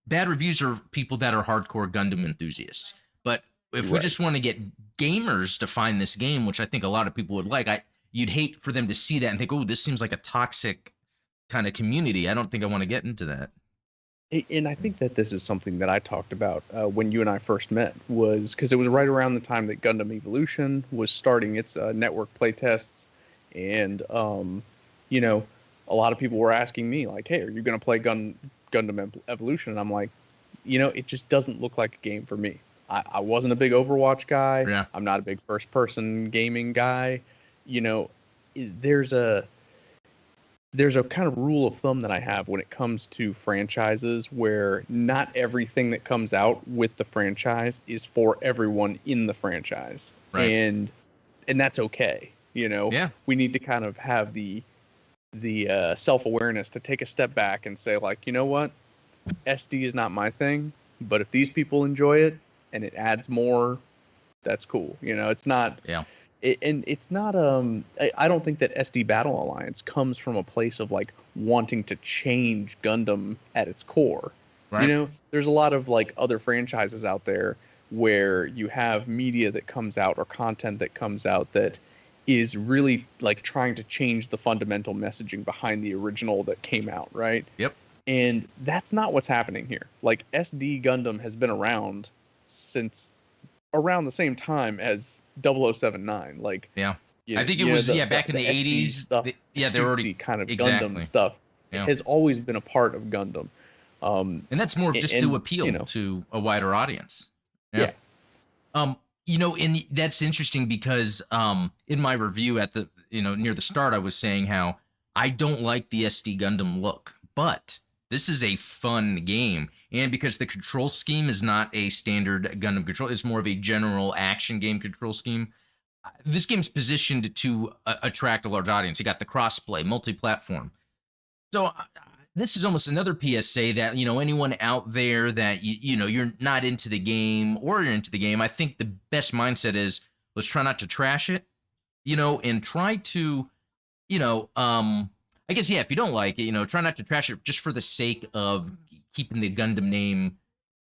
Speaker 1: bad reviews are people that are hardcore Gundam enthusiasts. But if we just want to get gamers to find this game, which I think a lot of people would like, you'd hate for them to see that and think, oh, this seems like a toxic kind of community. I don't think I want to get into that.
Speaker 2: And I think that this is something that I talked about when you and I first met, was because it was right around the time that Gundam Evolution was starting its network playtests. And, a lot of people were asking me, like, hey, are you going to play Gundam Evolution? And I'm like, it just doesn't look like a game for me. I wasn't a big Overwatch guy.
Speaker 1: Yeah.
Speaker 2: I'm not a big first-person gaming guy. There's a kind of rule of thumb that I have when it comes to franchises, where not everything that comes out with the franchise is for everyone in the franchise.
Speaker 1: Right.
Speaker 2: And that's okay.
Speaker 1: Yeah.
Speaker 2: We need to kind of have the self-awareness to take a step back and say, like, you know what? SD is not my thing, but if these people enjoy it and it adds more, that's cool. It's not...
Speaker 1: Yeah.
Speaker 2: And it's not I don't think that SD Battle Alliance comes from a place of like wanting to change Gundam at its core.
Speaker 1: Right.
Speaker 2: There's a lot of like other franchises out there where you have media that comes out or content that comes out that is really like trying to change the fundamental messaging behind the original that came out, right?
Speaker 1: Yep.
Speaker 2: And that's not what's happening here. Like, SD Gundam has been around since around the same time as 0079. Like,
Speaker 1: yeah, I think it was back in the 80s.
Speaker 2: Stuff,
Speaker 1: they're already
Speaker 2: kind of
Speaker 1: exactly.
Speaker 2: Gundam stuff.
Speaker 1: Yeah.
Speaker 2: Has always been a part of Gundam.
Speaker 1: And that's more of just to appeal to a wider audience.
Speaker 2: Yeah.
Speaker 1: And that's interesting because in my review at the near the start, I was saying how I don't like the SD Gundam look, but this is a fun game. And because the control scheme is not a standard Gundam control, it's more of a general action game control scheme. This game's positioned to attract a large audience. You got the crossplay, multi-platform. So this is almost another PSA that, anyone out there that, you're not into the game or you're into the game, I think the best mindset is, let's try not to trash it, and try to, I guess, if you don't like it, try not to trash it just for the sake of keeping the Gundam name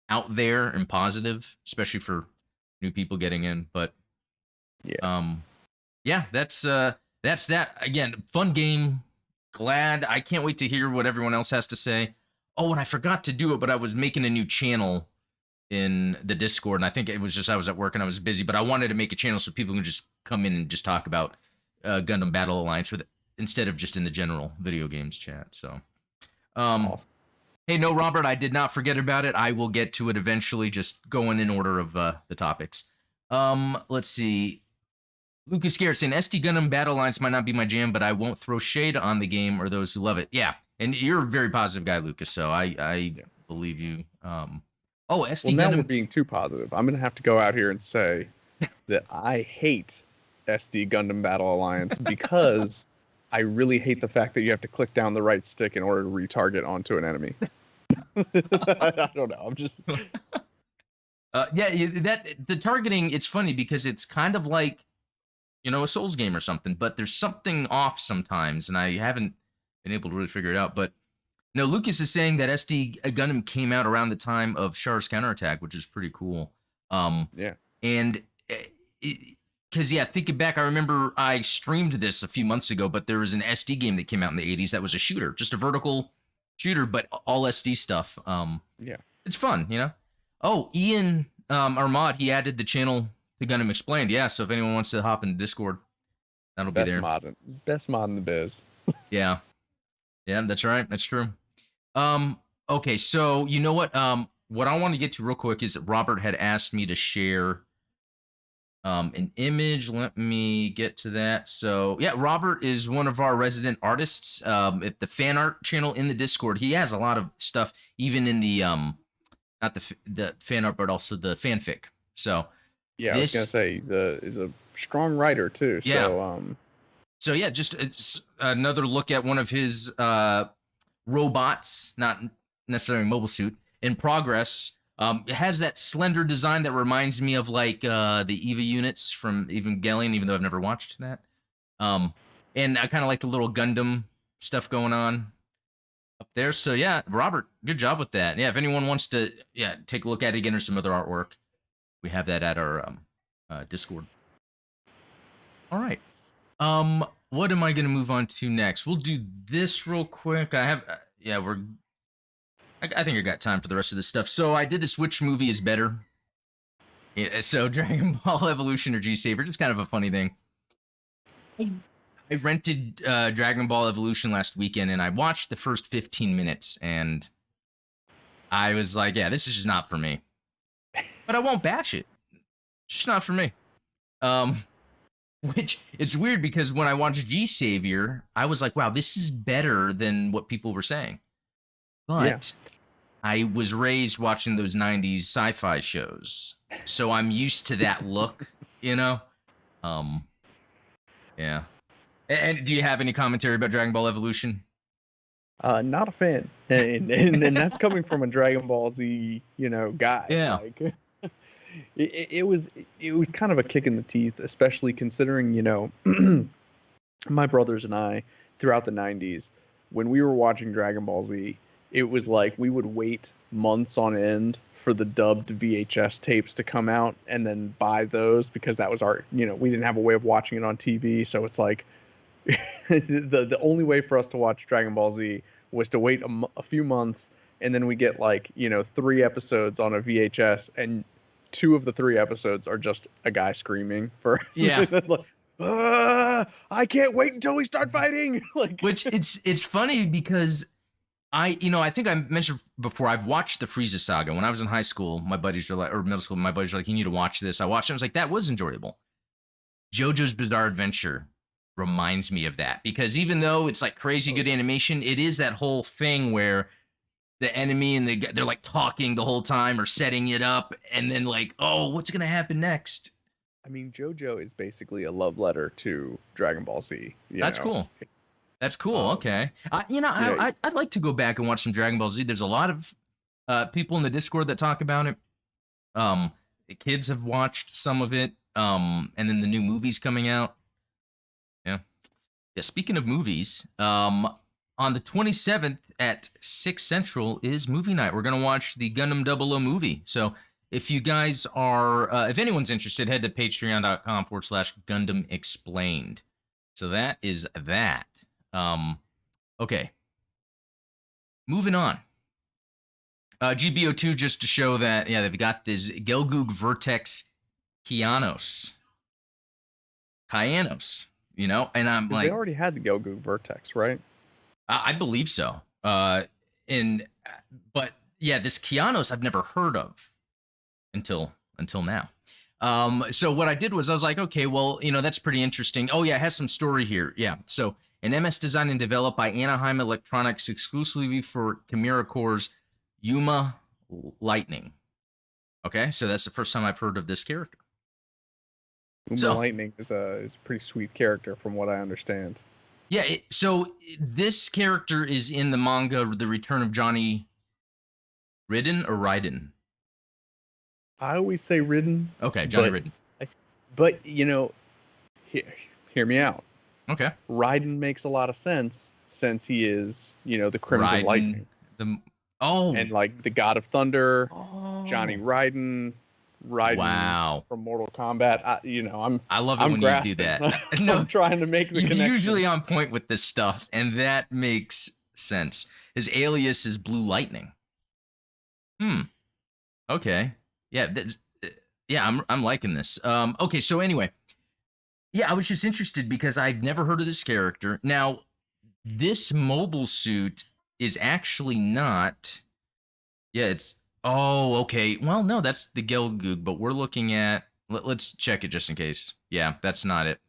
Speaker 1: out there and positive, especially for new people getting in. But that's that. Again, fun game. Glad. I can't wait to hear what everyone else has to say. Oh, and I forgot to do it, but I was making a new channel in the Discord, and I think it was just I was at work and I was busy, but I wanted to make a channel so people can just come in and just talk about Gundam Battle Alliance instead of just in the general video games chat. So,
Speaker 2: awesome.
Speaker 1: Hey, no, Robert, I did not forget about it. I will get to it eventually, just going in order of the topics. Let's see. Lucas Garrett saying, SD Gundam Battle Alliance might not be my jam, but I won't throw shade on the game or those who love it. Yeah, and you're a very positive guy, Lucas, so I believe you. SD Gundam...
Speaker 2: now we're being too positive. I'm going to have to go out here and say that I hate SD Gundam Battle Alliance because I really hate the fact that you have to click down the right stick in order to retarget onto an enemy. I don't know. I'm just...
Speaker 1: the targeting, it's funny because it's kind of like, a Souls game or something, but there's something off sometimes, and I haven't been able to really figure it out. But no, Lucas is saying that SD Gundam came out around the time of Char's Counterattack, which is pretty cool. And because, thinking back, I remember I streamed this a few months ago, but there was an SD game that came out in the 80s that was a shooter, just a vertical shooter, but all SD stuff. It's fun, Oh, Ian Armad, he added the channel to Gundam Explained. Yeah, so if anyone wants to hop in Discord, that'll be there.
Speaker 2: Best mod in the biz.
Speaker 1: Yeah. Yeah, that's right. That's true. Okay, so you know what I want to get to real quick is that Robert had asked me to share an image. Let me get to that. So yeah, Robert is one of our resident artists at the fan art channel in the Discord. He has a lot of stuff, even in the not the fan art, but also the fanfic. So
Speaker 2: yeah, I was gonna say he's a strong writer too.
Speaker 1: Yeah. So yeah, just it's another look at one of his robots, not necessarily a mobile suit, in progress. It has that slender design that reminds me of like the EVA units from Evangelion, even though I've never watched that. And I kind of like the little Gundam stuff going on up there. So yeah, Robert, good job with that. Yeah, if anyone wants to take a look at it again or some other artwork, we have that at our Discord. All right. What am I going to move on to next? We'll do this real quick. I think I got time for the rest of this stuff. So I did this which movie is better. Yeah, so Dragon Ball Evolution or G-Saver, just kind of a funny thing. I rented Dragon Ball Evolution last weekend and I watched the first 15 minutes and I was like, yeah, this is just not for me. But I won't bash it. It's just not for me. Which it's weird because when I watched G-Savior, I was like, wow, this is better than what people were saying. But I was raised watching those 90s sci-fi shows. So I'm used to that look, you know? Yeah. And do you have any commentary about Dragon Ball Evolution?
Speaker 2: Not a fan. And that's coming from a Dragon Ball Z, guy.
Speaker 1: Yeah.
Speaker 2: Like, it was kind of a kick in the teeth, especially considering, my brothers and I throughout the 90s, when we were watching Dragon Ball Z, it was like we would wait months on end for the dubbed VHS tapes to come out and then buy those because that was our, we didn't have a way of watching it on TV. So it's like the only way for us to watch Dragon Ball Z was to wait a few months and then we get 3 episodes on a VHS and 2 of the 3 episodes are just a guy screaming for like, I can't wait until we start fighting.
Speaker 1: Which it's funny because I think I mentioned before, I've watched the Frieza saga. When I was in high school, my buddies were like, or middle school, my buddies were like, you need to watch this. I watched it. I was like, that was enjoyable. JoJo's Bizarre Adventure reminds me of that because even though it's like crazy good animation, it is that whole thing where the enemy and they're like talking the whole time or setting it up and then like, oh, what's going to happen next?
Speaker 2: I mean, JoJo is basically a love letter to Dragon Ball Z.
Speaker 1: That's cool. That's cool. Okay. I'd like to go back and watch some Dragon Ball Z. There's a lot of people in the Discord that talk about it. The kids have watched some of it. And then the new movies coming out. Yeah. Speaking of movies, on the 27th at 6 Central is movie night. We're going to watch the Gundam 00 movie. So if you guys are, if anyone's interested, head to patreon.com/Gundam Explained. So that is that. Okay. Moving on. GBO2 just to show that, they've got this Gelgoog Vertex Kyanos, and I'm like...
Speaker 2: They already had the Gelgoog Vertex, right?
Speaker 1: I believe so. But this Kyanos I've never heard of until now. So what I did was I was like, okay, well, that's pretty interesting. Oh yeah, it has some story here. Yeah. So an MS designed and developed by Anaheim Electronics exclusively for Chimera Core's Yuma Lightning. Okay, so that's the first time I've heard of this character.
Speaker 2: Yuma Lightning is a pretty sweet character from what I understand.
Speaker 1: Yeah, so this character is in the manga The Return of Johnny Ridden or Raiden?
Speaker 2: I always say Ridden.
Speaker 1: Okay, Johnny Ridden.
Speaker 2: But, hear me out.
Speaker 1: Okay.
Speaker 2: Raiden makes a lot of sense since he is, the Crimson Lightning. And like the God of Thunder, Johnny Raiden from Mortal Kombat.
Speaker 1: I love it when you do that. No,
Speaker 2: I'm trying to make the connection.
Speaker 1: You're usually on point with this stuff, and that makes sense. His alias is Blue Lightning. Okay. Yeah, Yeah, I'm liking this. Okay, so anyway, yeah, I was just interested because I've never heard of this character. Now, this mobile suit is actually not. Yeah, it's. Oh, okay. Well, no, that's the Gelgoog, but we're looking at. Let's check it just in case. Yeah, that's not it.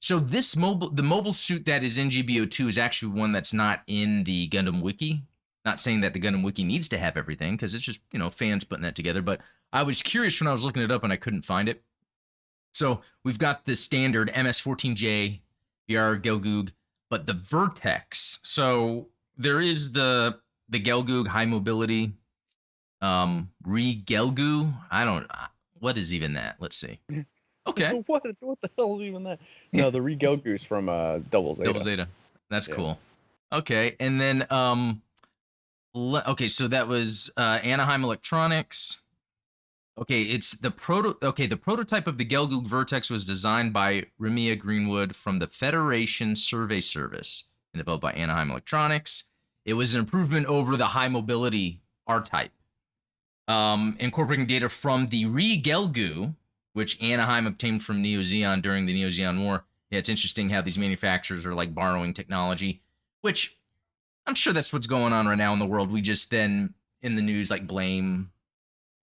Speaker 1: So the mobile suit that is in GBO2 is actually one that's not in the Gundam Wiki. Not saying that the Gundam Wiki needs to have everything, because it's just, fans putting that together. But I was curious when I was looking it up and I couldn't find it. So we've got the standard MS-14J, VR Gelgoog, but the Vertex. So there is the Gelgoog high mobility, Gelgoog. I don't. What is even that? Let's see. Okay.
Speaker 2: What the hell is even that? No, the Gelgoog's from Double Zeta.
Speaker 1: Double Zeta. That's
Speaker 2: Yeah.
Speaker 1: cool. Okay, and then okay, so that was Anaheim Electronics. Okay, it's the prototype of the Gelgoog Vertex was designed by Remia Greenwood from the Federation Survey Service and developed by Anaheim Electronics. It was an improvement over the high mobility R-type, incorporating data from the Gelgoog, which Anaheim obtained from Neo Zeon during the Neo Zeon War. Yeah, it's interesting how these manufacturers are like borrowing technology, which I'm sure that's what's going on right now in the world. We just then in the news like blame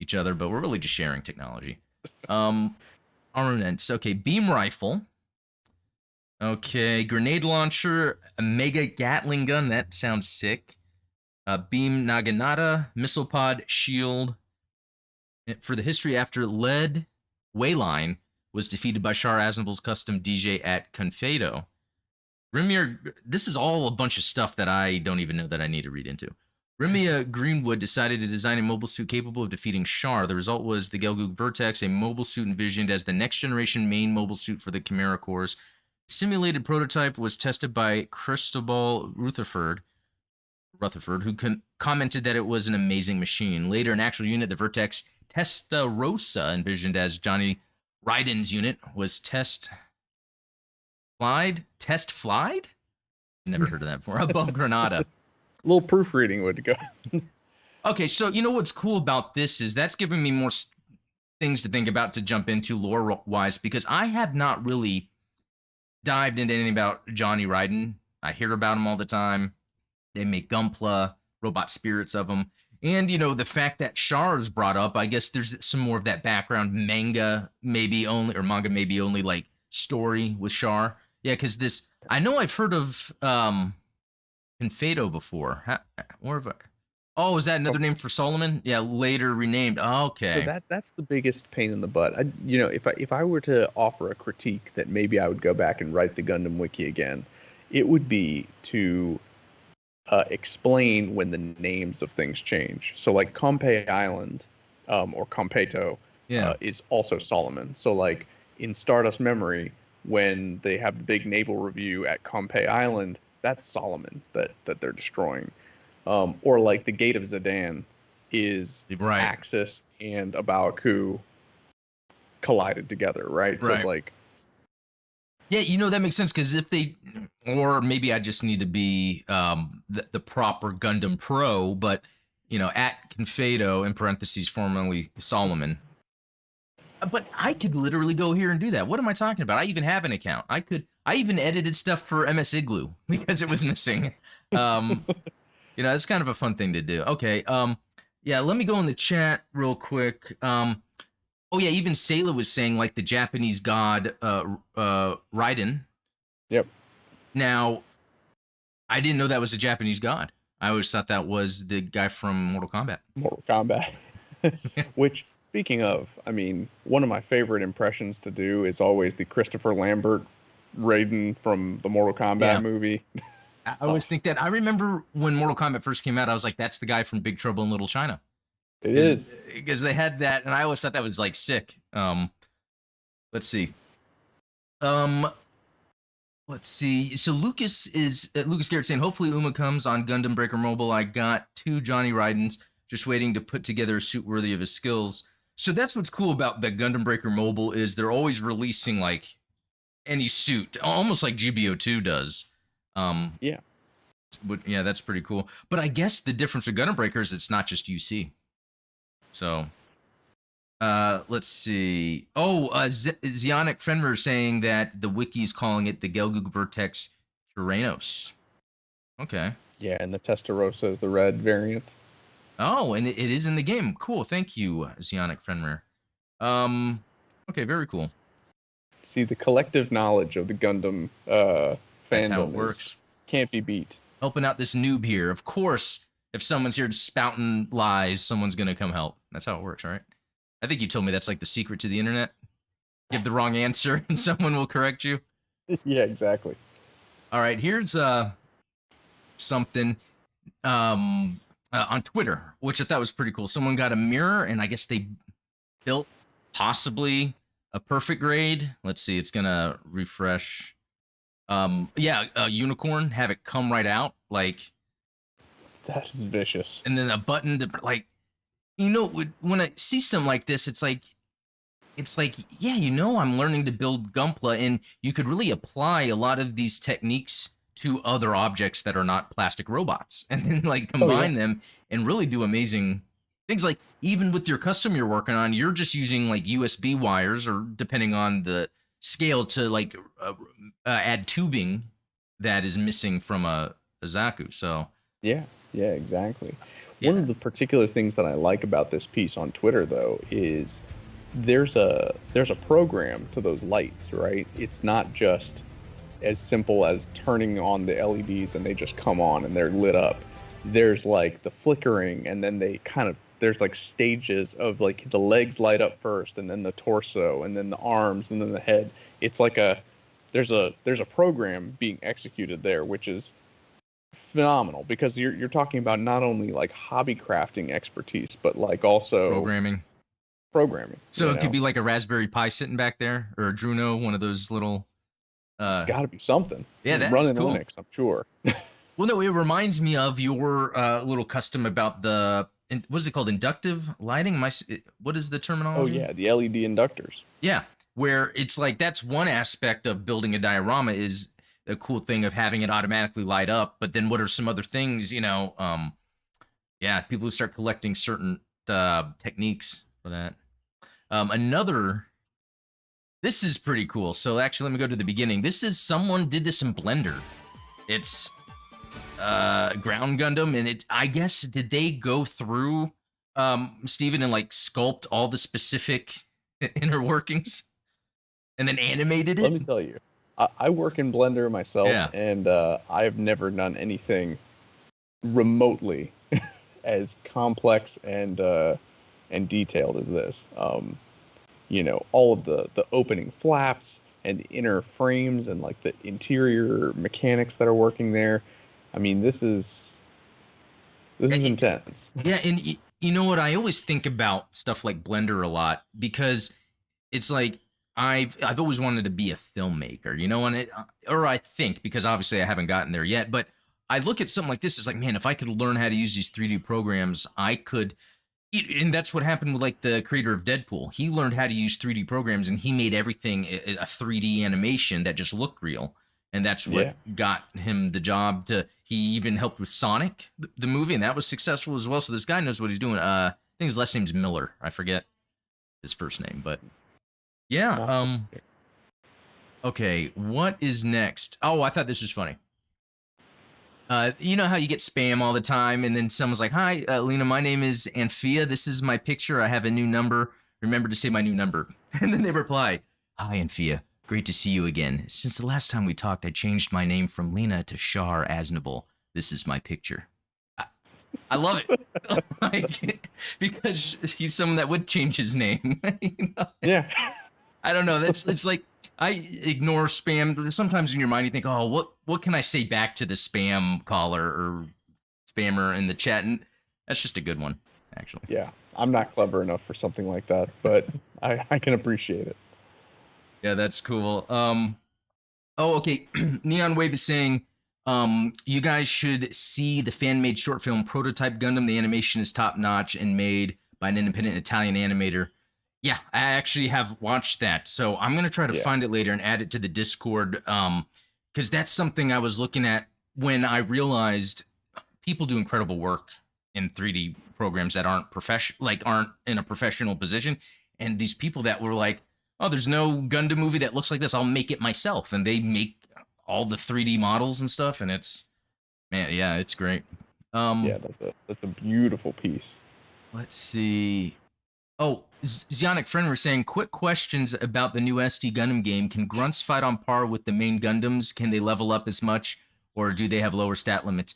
Speaker 1: each other, but we're really just sharing technology. Armaments. Okay, beam rifle. Okay, grenade launcher, a mega Gatling gun. That sounds sick. Beam Naginata, missile pod, shield. For the history after lead Wayline was defeated by Shar Aznavour's custom DJ at Confado. Remir, this is all a bunch of stuff that I don't even know that I need to read into. Remia Greenwood decided to design a mobile suit capable of defeating Shar. The result was the Gelgoog Vertex, a mobile suit envisioned as the next generation main mobile suit for the Chimera Corps. Simulated prototype was tested by Cristobal Rutherford, who commented that it was an amazing machine. Later, an actual unit, the Vertex Testarossa, envisioned as Johnny Ryden's unit, was test flied? Never heard of that before. Above Granada.
Speaker 2: A little proofreading would go.
Speaker 1: Okay, so you know what's cool about this is that's giving me more things to think about to jump into lore-wise, because I have not really dived into anything about Johnny Ryden. I hear about him all the time. They make Gunpla, robot spirits of him. And, the fact that Shar is brought up, I guess there's some more of that background manga maybe only like story with Shar. Yeah, because I know I've heard of Confado before. Oh, is that another name for Solomon? Yeah, later renamed. Oh, okay.
Speaker 2: So that's the biggest pain in the butt. If I were to offer a critique that maybe I would go back and write the Gundam Wiki again, it would be to explain when the names of things change. So like Compay Island, or Competo, is also Solomon. So like in Stardust Memory, when they have the big naval review at Compay Island, that's Solomon that they're destroying. Or like the Gate of Zidane is Axis and Abaoku collided together, right? So it's like,
Speaker 1: yeah, that makes sense, because or maybe I just need to be the proper Gundam Pro, but at Confado in parentheses formerly Solomon. But I could literally go here and do that. What am I talking about? I even have an account. I even edited stuff for MS Igloo because it was missing. It's kind of a fun thing to do. Okay. Yeah, let me go in the chat real quick. Oh yeah, even Sayla was saying like the Japanese god Raiden.
Speaker 2: Yep.
Speaker 1: Now, I didn't know that was a Japanese god. I always thought that was the guy from Mortal Kombat.
Speaker 2: Mortal Kombat. Which, speaking of, one of my favorite impressions to do is always the Christopher Lambert Raiden from the Mortal Kombat movie.
Speaker 1: I always think that. I remember when Mortal Kombat first came out, I was like, that's the guy from Big Trouble in Little China.
Speaker 2: It is.
Speaker 1: Because they had that, and I always thought that was like sick. Let's see. Let's see. So Lucas Garrett saying, hopefully Uma comes on Gundam Breaker Mobile. I got 2 Johnny Rydens, just waiting to put together a suit worthy of his skills. So that's what's cool about the Gundam Breaker Mobile is they're always releasing like any suit, almost like GBO2 does.
Speaker 2: Yeah.
Speaker 1: But yeah, that's pretty cool. But I guess the difference with Gundam Breaker is it's not just UC. So Let's see. Oh, Zionic Fenrir saying that the wiki is calling it the Gelgoog Vertex Tyrannos. Okay.
Speaker 2: Yeah, and the Testarossa is the red variant.
Speaker 1: Oh, and it is in the game. Cool. Thank you, Zionic Fenrir. Okay, very cool.
Speaker 2: See, the collective knowledge of the Gundam
Speaker 1: That's how it
Speaker 2: fandom is
Speaker 1: works.
Speaker 2: can't be beat.
Speaker 1: Helping out this noob here. Of course, if someone's here spouting lies, someone's gonna come help. That's how it works, right? I think you told me that's like the secret to the internet. Give the wrong answer and someone will correct you.
Speaker 2: Yeah, exactly.
Speaker 1: All right, here's something on Twitter, which I thought was pretty cool. Someone got a mirror, and I guess they built possibly a perfect grade. Let's see, it's gonna refresh. Yeah, a unicorn, have it come right out, like,
Speaker 2: That is vicious.
Speaker 1: and then a button to like, when I see something like this, it's like, yeah, I'm learning to build Gunpla, and you could really apply a lot of these techniques to other objects that are not plastic robots, and then like combine them and really do amazing things. Like even with your custom you're working on, you're just using like USB wires, or depending on the scale, to like add tubing that is missing from a Zaku. So
Speaker 2: Yeah, yeah, exactly.
Speaker 1: yeah.
Speaker 2: One of the particular things that I like about this piece on Twitter, though, is there's a program to those lights, right? It's not just as simple as turning on the LEDs and they just come on and they're lit up. There's like the flickering, and then there's like stages of like the legs light up first, and then the torso, and then the arms, and then the head. It's like there's a program being executed there, which is phenomenal, because you're talking about not only like hobby crafting expertise, but like also programming.
Speaker 1: So it could be like a Raspberry Pi sitting back there, or a Druno, one of those little.
Speaker 2: It's got to be something.
Speaker 1: Yeah, that's
Speaker 2: running
Speaker 1: cool.
Speaker 2: Linux, I'm sure.
Speaker 1: Well, no, it reminds me of your little custom about the what is it called, inductive lighting? What is the
Speaker 2: Oh
Speaker 1: terminology?
Speaker 2: yeah, the LED inductors.
Speaker 1: Yeah, where it's like that's one aspect of building a diorama, is the cool thing of having it automatically light up. But then what are some other things? Yeah, people who start collecting certain techniques for that. Another. This is pretty cool. So actually, let me go to the beginning. This is someone did this in Blender. It's Ground Gundam, and I guess, did they go through Steven, and like sculpt all the specific inner workings and then animated it?
Speaker 2: Let me tell you, I work in Blender myself,
Speaker 1: Yeah.
Speaker 2: and I've never done anything remotely as complex and detailed as this. All of the opening flaps and the inner frames, and like the interior mechanics that are working there. I mean, this is intense.
Speaker 1: Yeah, and you know what? I always think about stuff like Blender a lot, because it's like I've always wanted to be a filmmaker, or I think, because obviously I haven't gotten there yet, but I look at something like this, it's like, man, if I could learn how to use these 3D programs, I could. And that's what happened with like the creator of Deadpool. He learned how to use 3D programs, and he made everything a 3D animation that just looked real. And that's what got him the job he even helped with Sonic, the movie, and that was successful as well. So this guy knows what he's doing. I think his last name's Miller. I forget his first name, but yeah. Okay, what is next? Oh, I thought this was funny. You know how you get spam all the time, and then someone's like, "Hi, Lena, my name is Anthea. This is my picture. I have a new number. Remember to say my new number." And then they reply, "Hi, Anthea. Great to see you again. Since the last time we talked, I changed my name from Lena to Shar Aznable. This is my picture." I love it. Because he's someone that would change his name.
Speaker 2: Yeah.
Speaker 1: I don't know. It's like, I ignore spam. Sometimes in your mind you think, oh, what can I say back to the spam caller or spammer in the chat? And that's just a good one, actually.
Speaker 2: Yeah, I'm not clever enough for something like that, but I can appreciate it.
Speaker 1: Yeah, that's cool. Okay. Neon Wave is saying, you guys should see the fan-made short film Prototype Gundam. The animation is top-notch and made by an independent Italian animator. Yeah, I actually have watched that. So I'm going to try to find it later and add it to the Discord, because that's something I was looking at when I realized people do incredible work in 3D programs that aren't aren't in a professional position. and these people that were like, oh, there's no Gundam movie that looks like this. I'll make it myself, and they make all the 3D models and stuff, and it's, man, yeah, it's great.
Speaker 2: Yeah, that's a beautiful piece.
Speaker 1: Let's see. Oh, Zionic Friend was saying, quick questions about the new SD Gundam game. Can grunts fight on par with the main Gundams? Can they level up as much, or do they have lower stat limits?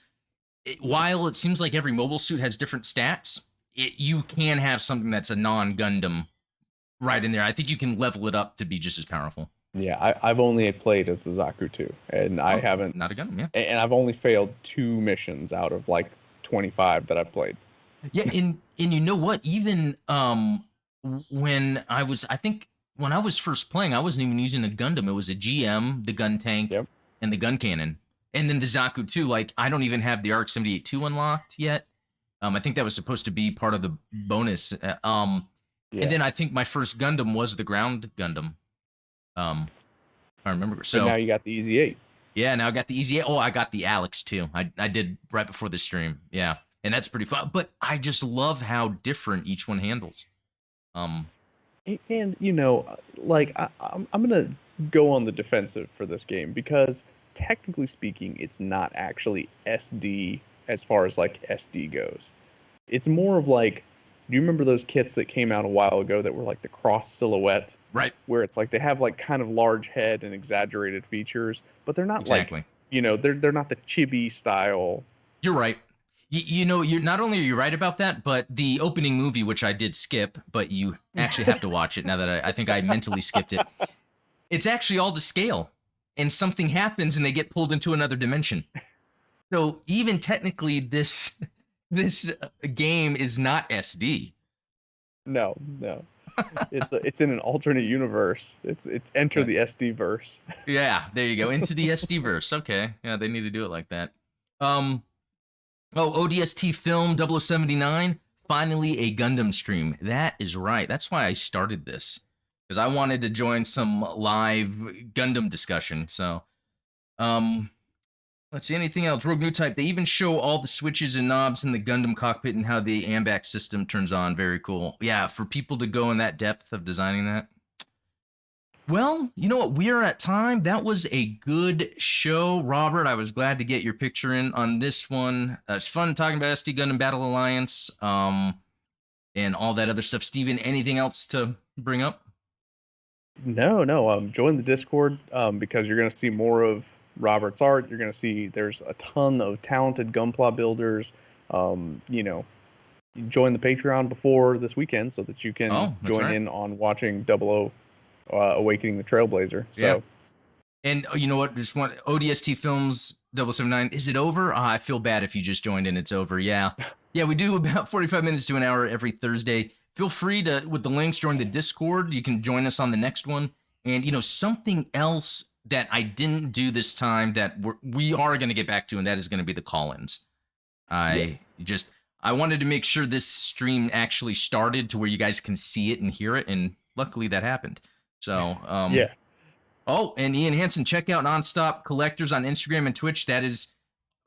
Speaker 1: While it seems like every mobile suit has different stats, you can have something that's a non-Gundam right in there. I think you can level it up to be just as powerful.
Speaker 2: Yeah, I've only played as the Zaku 2, and I haven't.
Speaker 1: Not a Gundam, yeah.
Speaker 2: And I've only failed 2 missions out of like 25 that I've played.
Speaker 1: Yeah, and you know what? Even when I think when I was first playing, I wasn't even using a Gundam. It was a GM, the gun tank,
Speaker 2: Yep.
Speaker 1: and the gun cannon. And then the Zaku 2, like, I don't even have the ARC-78-2 unlocked yet. I think that was supposed to be part of the bonus.
Speaker 2: Yeah.
Speaker 1: And then I think my first Gundam was the ground Gundam. I remember. So
Speaker 2: and now you got the Easy 8.
Speaker 1: Yeah, now I got the Easy 8. Oh, I got the Alex too. I did right before the stream. Yeah, and that's pretty fun. But I just love how different each one handles.
Speaker 2: And you know, like I'm gonna go on the defensive for this game because technically speaking, it's not actually SD as far as like SD goes. It's more of like, do you remember those kits that came out a while ago that were like the cross silhouette?
Speaker 1: Right.
Speaker 2: Where it's like they have like kind of large head and exaggerated features, but they're not
Speaker 1: exactly.
Speaker 2: like, you know, they're not the chibi style.
Speaker 1: You're right. You know, you're not only are you right about that, but the opening movie, which I did skip, but you actually have to watch it now that I think I mentally skipped it. It's actually all to scale, and something happens and they get pulled into another dimension. So even technically, this game is not SD.
Speaker 2: No. It's in an alternate universe. It's enter the SD verse.
Speaker 1: Yeah, there you go. Into the SD verse. Okay. Yeah, they need to do it like that. ODST Film 0079, finally a Gundam stream. That is right. That's why I started this, because I wanted to join some live Gundam discussion. So, let's see, anything else? Rogue New Type, they even show all the switches and knobs in the Gundam cockpit and how the AMBAC system turns on. Very cool. Yeah, for people to go in that depth of designing that. Well, you know what? We are at time. That was a good show, Robert. I was glad to get your picture in on this one. It's fun talking about SD Gundam Battle Alliance, and all that other stuff. Steven, anything else to bring up?
Speaker 2: No. Join the Discord because you're going to see more of Robert's art. You're going to see there's a ton of talented Gunpla builders. You know, join the Patreon before this weekend so that you can join in on watching 00. Awakening the Trailblazer. So,
Speaker 1: yeah. And you know what? Just want ODST Films 0079. Is it over? I feel bad if you just joined in. It's over. Yeah. Yeah, we do about 45 minutes to an hour every Thursday. Feel free to, with the links, join the Discord. You can join us on the next one. And, you know, something else that I didn't do this time that we are going to get back to, and that is going to be the call-ins. I wanted to make sure this stream actually started to where you guys can see it and hear it, and luckily that happened. So,
Speaker 2: yeah.
Speaker 1: Oh, and Ian Hansen, check out Naan-stop Collectors on Instagram and Twitch. That is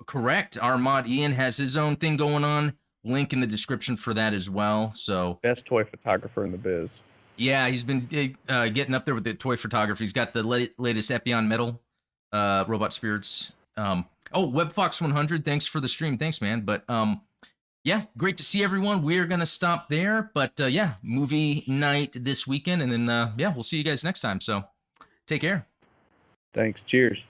Speaker 1: correct. Our mod Ian has his own thing going on. Link in the description for that as well. So, best
Speaker 2: toy photographer in the biz.
Speaker 1: Yeah, he's been getting up there with the toy photography. He's got the latest Epion Metal robot spirits. WebFox 100, thanks for the stream. Thanks, man. But yeah, great to see everyone. We're going to stop there. But yeah, movie night this weekend. And then, yeah, we'll see you guys next time. So take care.
Speaker 2: Thanks. Cheers.